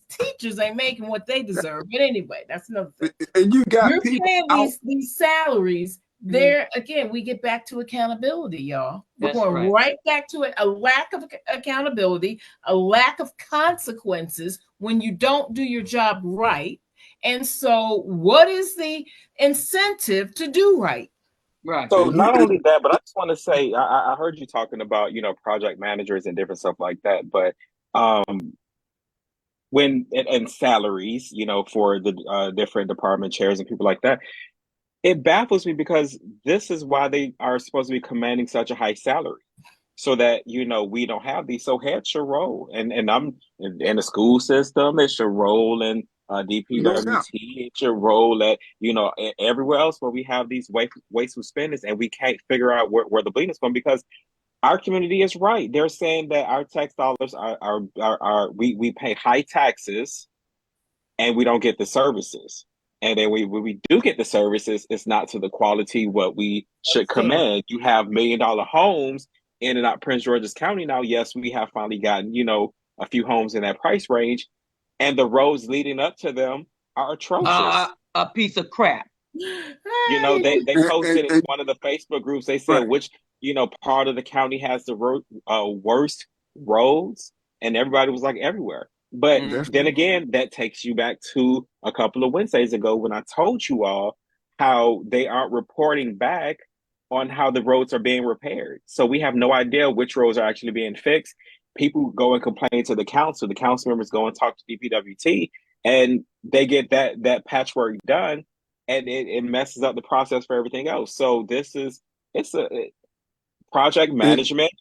teachers ain't making what they deserve. But anyway, that's another thing. And you're paying these salaries. There again, we get back to accountability, y'all. We're going right back to it. A lack of accountability, a lack of consequences when you don't do your job right. And so what is the incentive to do right? Right. So not only that, but I just want to say, I heard you talking about, project managers and different stuff like that. But and salaries, for the different department chairs and people like that, it baffles me, because this is why they are supposed to be commanding such a high salary. So that, we don't have these. So it should roll. And I'm in the school system, it should roll in DPWT, it should roll at, everywhere else where we have these wasteful spendings, and we can't figure out where the bleeding is from, because our community is right. They're saying that our tax dollars we pay high taxes and we don't get the services. And then when we do get the services, it's not to the quality what we should command. You have $1 million homes in and out Prince George's County now. Yes, we have finally gotten, a few homes in that price range, and the roads leading up to them are atrocious. A piece of crap. They posted in one of the Facebook groups, they said which, part of the county has the worst roads, and everybody was like everywhere. But then again, that takes you back to a couple of Wednesdays ago when I told you all how they aren't reporting back on how the roads are being repaired. So we have no idea which roads are actually being fixed. people go and complain to the council members go and talk to DPWT, and they get that patchwork done, and it messes up the process for everything else. So it's a project And management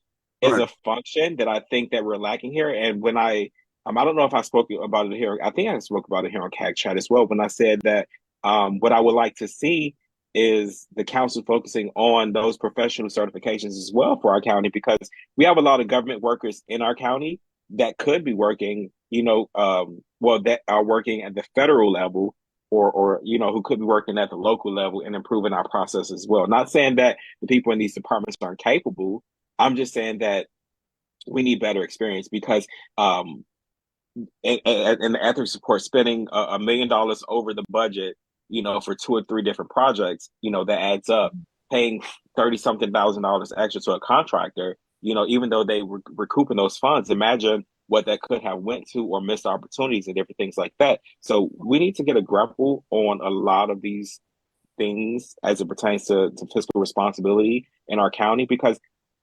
is right. a function that I think that we're lacking here. And when I don't know if I spoke about it here. I think I spoke about it here on CAG Chat as well. When I said that what I would like to see is the council focusing on those professional certifications as well for our county, because we have a lot of government workers in our county that could be working, well, that are working at the federal level, or who could be working at the local level and improving our process as well. Not saying that the people in these departments aren't capable. I'm just saying that we need better experience, because and the ethics report spending $1 million over the budget, for 2 or 3 different projects, that adds up. Paying 30-something thousand dollars extra to a contractor, even though they were recouping those funds, imagine what that could have went to, or missed opportunities and different things like that. So we need to get a grapple on a lot of these things as it pertains to fiscal responsibility in our county, because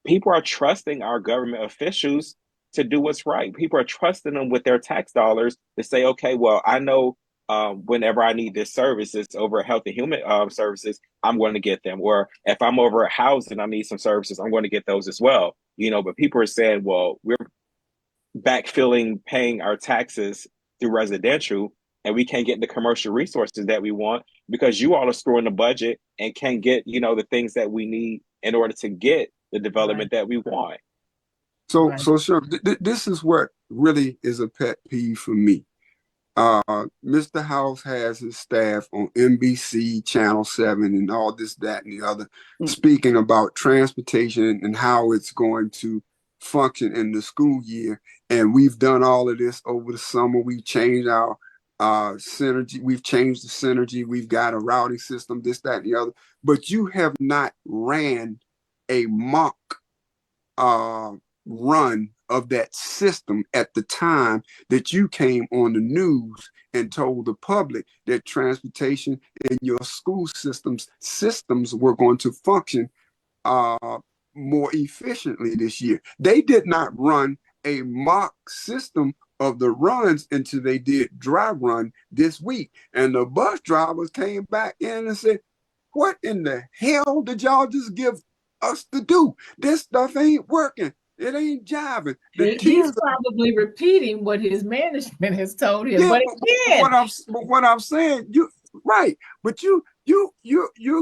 people are trusting our government officials to do what's right. People are trusting them with their tax dollars to say, okay, well, I know whenever I need this service, it's over Health and Human Services, I'm going to get them. Or if I'm over at housing, I need some services, I'm going to get those as well. But people are saying, well, we're backfilling, paying our taxes through residential, and we can't get the commercial resources that we want because you all are screwing the budget and can't get, the things that we need in order to get the development that we want. So, sure, this is what really is a pet peeve for me. Mr. House has his staff on NBC, Channel 7, and all this, that, and the other, speaking about transportation and how it's going to function in the school year. And we've done all of this over the summer. We've changed our synergy. We've changed the synergy. We've got a routing system, this, that, and the other. But you have not ran a mock run of that system at the time that you came on the news and told the public that transportation in your school systems were going to function more efficiently this year. They did not run a mock system of the runs until they did dry run this week. And the bus drivers came back in and said, what in the hell did y'all just give us to do? This stuff ain't working. It ain't jiving. He's probably repeating what his management has told him. Yeah, but what I'm saying, you're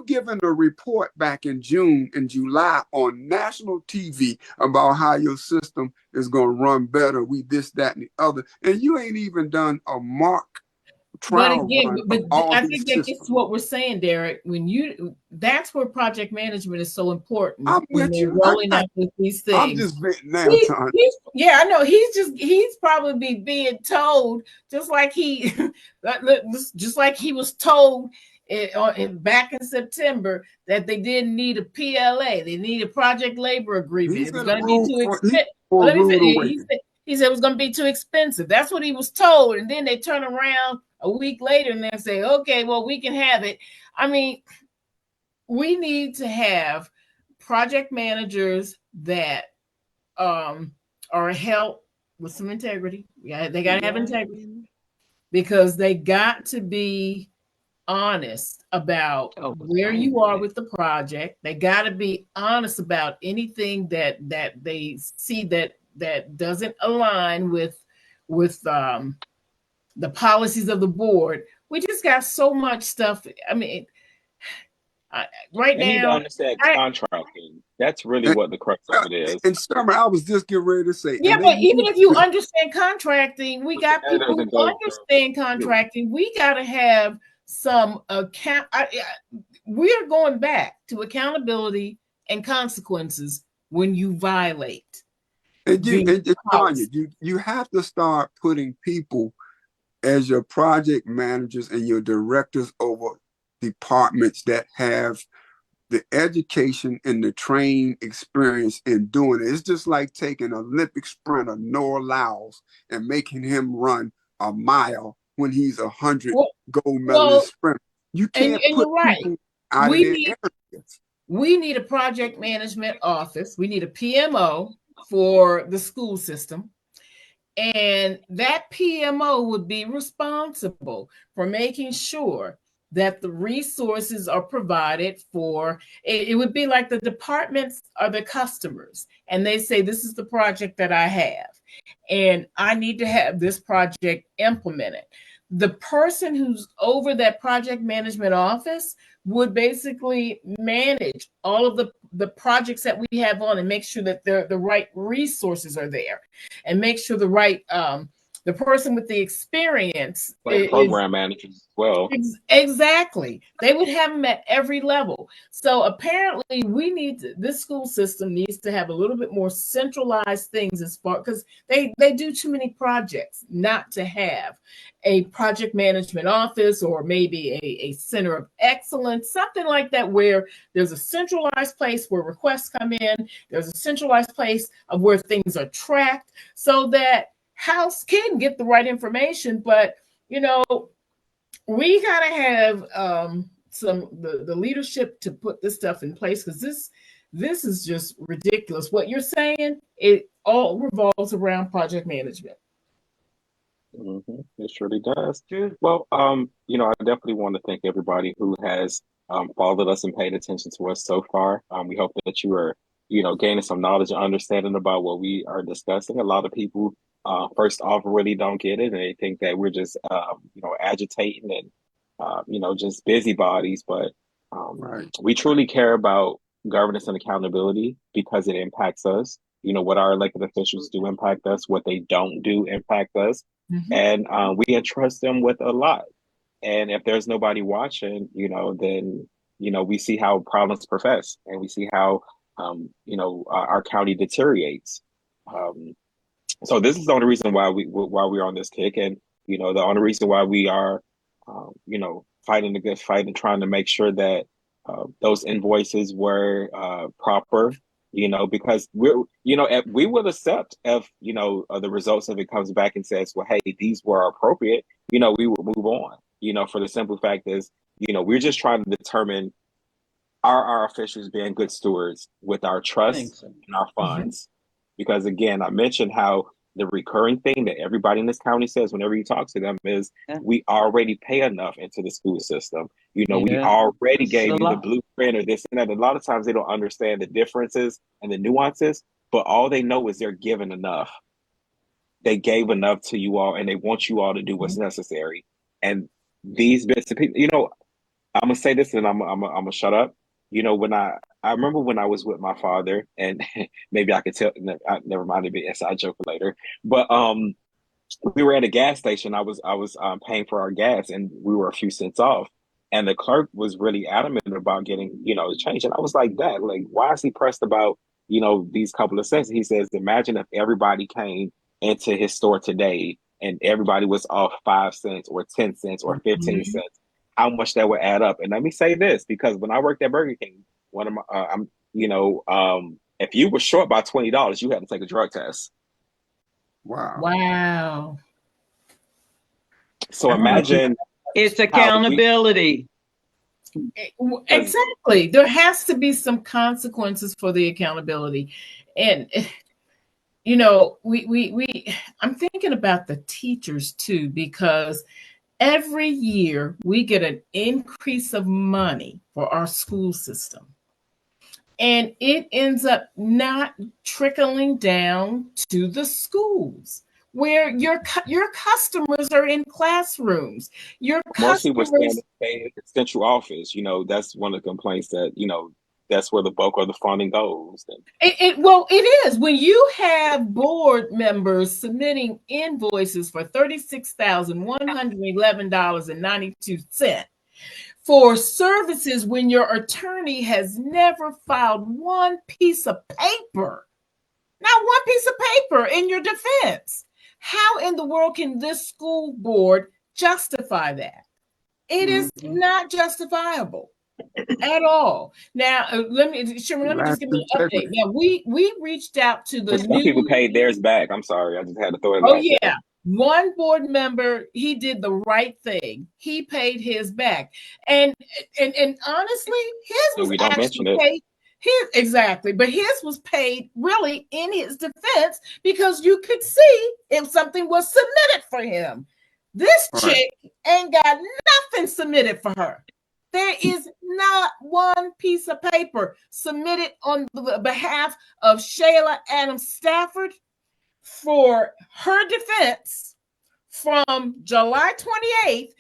giving a report back in June and July on national TV about how your system is going to run better. We this, that, and the other, and you ain't even done a mock trial run. But I think that gets to what we're saying, Derek. That's where project management is so important. I'm when they're rolling out these things. I'm just venting now, Tanya. I know he's probably being told just like he was told back in September that they didn't need a PLA. They need a project labor agreement. It's going to be too expensive. He said it was going to be too expensive. That's what he was told. And then they turn around a week later and they say, okay, well, we can have it. I mean, we need to have project managers that are held with some integrity. Yeah, they got to have integrity, because they got to be honest about where you are with the project. They got to be honest about anything that they see that doesn't align with the policies of the board. We just got so much stuff. I mean, right now, need to understand contracting. That's really what the crux of it is. And Summer, I was just getting ready to say. Yeah, but even if you understand contracting, we got people who understand contracting. We got to have some account. We are going back to accountability and consequences when you violate. And Tanya, you have to start putting people as your project managers and your directors over departments that have the education and the training experience in doing it. It's just like taking Olympic sprinter Noah Lyles and making him run a mile when he's 100 gold medalist sprinter. You can't put people out of their areas. We need a project management office. We need a PMO. for the school system. And that PMO would be responsible for making sure that the resources are provided for. It would be like the departments are the customers, and they say, this is the project that I have, and I need to have this project implemented. The person who's over that project management office would basically manage all of the projects that we have on and make sure that the right resources are there, and make sure the person with the experience like program managers as well. Exactly. They would have them at every level. So apparently this school system needs to have a little bit more centralized things as far, because they do too many projects not to have a project management office, or maybe a center of excellence, something like that, where there's a centralized place where requests come in. There's a centralized place of where things are tracked, so that house can get the right information. But we gotta have the leadership to put this stuff in place, because this is just ridiculous. What you're saying, it all revolves around project management. Mm-hmm. It surely does. Well, I definitely want to thank everybody who has followed us and paid attention to us so far. We hope that you are, gaining some knowledge and understanding about what we are discussing. A lot of people, first off, really don't get it, and they think that we're just, agitating and, just busybodies. But Right. we truly care about governance and accountability, because it impacts us. What our elected officials do impact us. What they don't do impact us. Mm-hmm. And we entrust them with a lot. And if there's nobody watching, then, we see how problems profess, and we see how, our county deteriorates. So this is the only reason why we're on this kick. And, the only reason why we are, fighting the good fight and trying to make sure that those invoices were proper. Because we will accept if, the results of it comes back and says, well, hey, these were appropriate, we will move on, for the simple fact is, we're just trying to determine, are our officials being good stewards with our trust and our funds? Mm-hmm. Because again, I mentioned how the recurring thing that everybody in this county says whenever you talk to them is, we already pay enough into the school system. We already gave you the blueprint or this and that. A lot of times they don't understand the differences and the nuances, but all they know is they're giving enough. They gave enough to you all, and they want you all to do what's necessary. And these bits of people, I'm gonna say this, and I'm gonna shut up. When I remember when I was with my father, and maybe I could tell. Never mind, it'll be an inside joke later. But we were at a gas station. I was paying for our gas, and we were a few cents off. And the clerk was really adamant about getting the change. And I was like, Dad, like, why is he pressed about these couple of cents? And he says, imagine if everybody came into his store today and everybody was off 5 cents or 10 cents or 15 cents. How much that would add up. And let me say this, because when I worked at Burger King, one of my, if you were short by $20, you had to take a drug test. Wow. So imagine. It's accountability. Exactly. There has to be some consequences for the accountability. And, I'm thinking about the teachers too, because every year we get an increase of money for our school system, and it ends up not trickling down to the schools where your customers are in classrooms. Most people stay at the central office. That's one of the complaints that, that's where the bulk of the funding goes. It is. When you have board members submitting invoices for $36,111.92 for services when your attorney has never filed one piece of paper, not one piece of paper in your defense, how in the world can this school board justify that? It is not justifiable at all. Now, let me just give you an update. Now, we reached out to the some people paid theirs back. I'm sorry, I just had to throw it out there. One board member, he did the right thing. He paid his back, and honestly, his was actually paid. Exactly, but his was paid really in his defense because you could see if something was submitted for him. This chick ain't got nothing submitted for her. There is not one piece of paper submitted on the behalf of Shayla Adams Stafford for her defense from July 28th,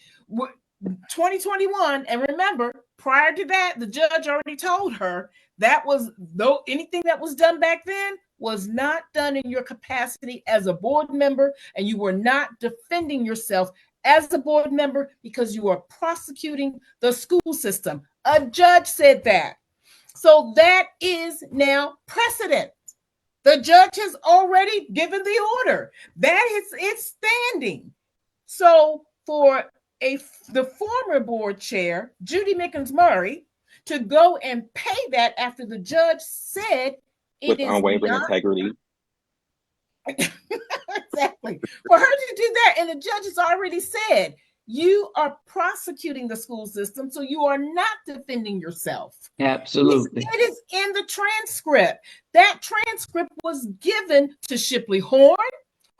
2021. And remember, prior to that, the judge already told her that was though anything that was done back then was not done in your capacity as a board member, and you were not defending yourself as a board member because you are prosecuting the school system. A judge said that. So that is now precedent. The judge has already given the order. That is it's standing. So for the former board chair, Judy Mickens Murray, to go and pay that after the judge said it with is unwavering not integrity. exactly for her to do that, and the judge has already said you are prosecuting the school system, so you are not defending yourself. Absolutely. It is in the transcript. That transcript was given to Shipley Horn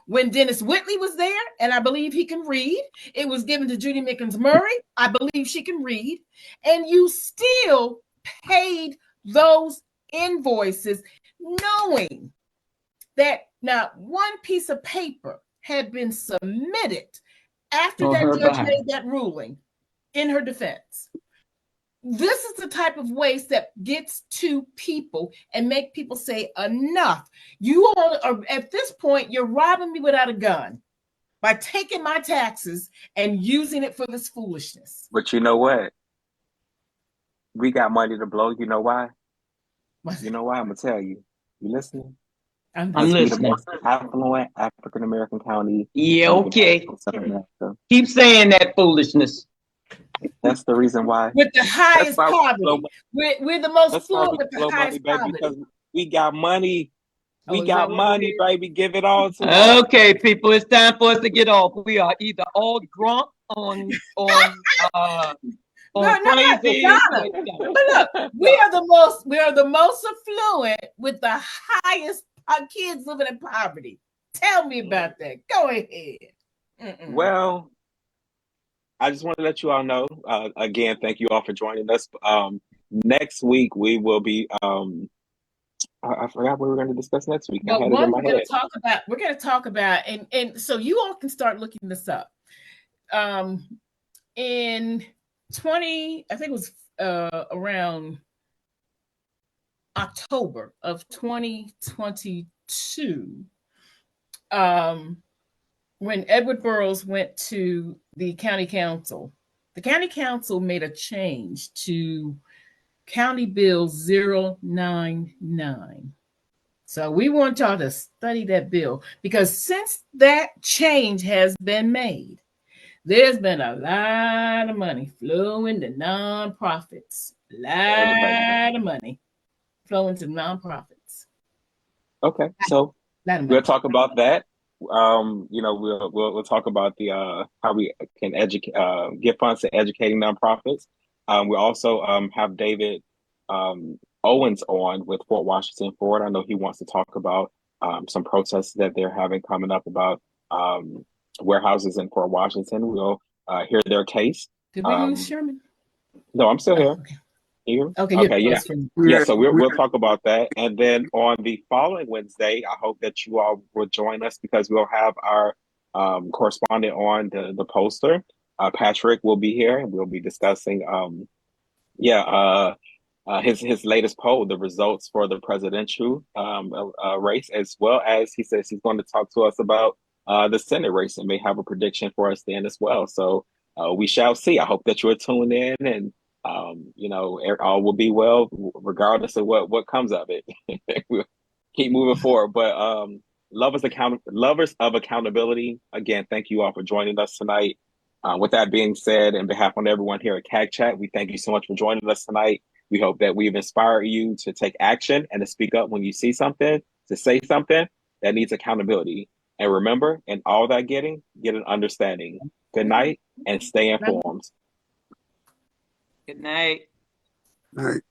when Dennis Whitley was there, and I believe he can read. It was given to Judy Mickens Murray. I believe she can read. And you still paid those invoices knowing that not one piece of paper had been submitted after that judge made that ruling in her defense. This is the type of waste that gets to people and make people say, enough. You all are, at this point, you're robbing me without a gun by taking my taxes and using it for this foolishness. But you know what? We got money to blow. You know why? You know why? I'm going to tell you. You listening? I'm listening. The most affluent African-American county. Yeah, okay. Keep saying that foolishness. That's the reason why. With the highest poverty. We're the most fluent with the highest poverty. Because we got money. We got money, baby. Give it all to us. Okay, people, it's time for us to get off. We are either all drunk on crazy. But look, we are the most affluent with the highest kids living in poverty. Tell me about that. Go ahead. Well, I just want to let you all know, again, thank you all for joining us. Next week, we will be, I forgot what we were going to discuss next week. Well, we're going to talk about, and so you all can start looking this up. In I think it was around October of 2022, when Edward Burroughs went to the county council made a change to County Bill 099. So we want y'all to study that bill, because since that change has been made, there's been a lot of money flowing to nonprofits. A lot of money flowing to nonprofits. Okay, so we'll talk about that. We'll talk about the how we can educate, get funds to educating nonprofits. We also have David Owens on with Fort Washington Forward. I know he wants to talk about some protests that they're having coming up about warehouses in Fort Washington. We'll hear their case. Did we lose Sherman? No, I'm still here. Okay. Here? Okay, yeah. So we'll talk about that. And then on the following Wednesday, I hope that you all will join us, because we'll have our correspondent on, the poster. Patrick will be here, and we'll be discussing his latest poll, the results for the presidential race, as well as he says he's going to talk to us about the Senate race and may have a prediction for us then as well. So we shall see. I hope that you're tuned in, and all will be well regardless of what comes of it. We'll keep moving forward. But lovers of accountability, again, thank you all for joining us tonight. With that being said, on behalf of everyone here at CAG Chat, we thank you so much for joining us tonight. We hope that we've inspired you to take action and to speak up when you see something, to say something that needs accountability. And remember, in all that get an understanding. Good night, and stay informed. Good night. Night.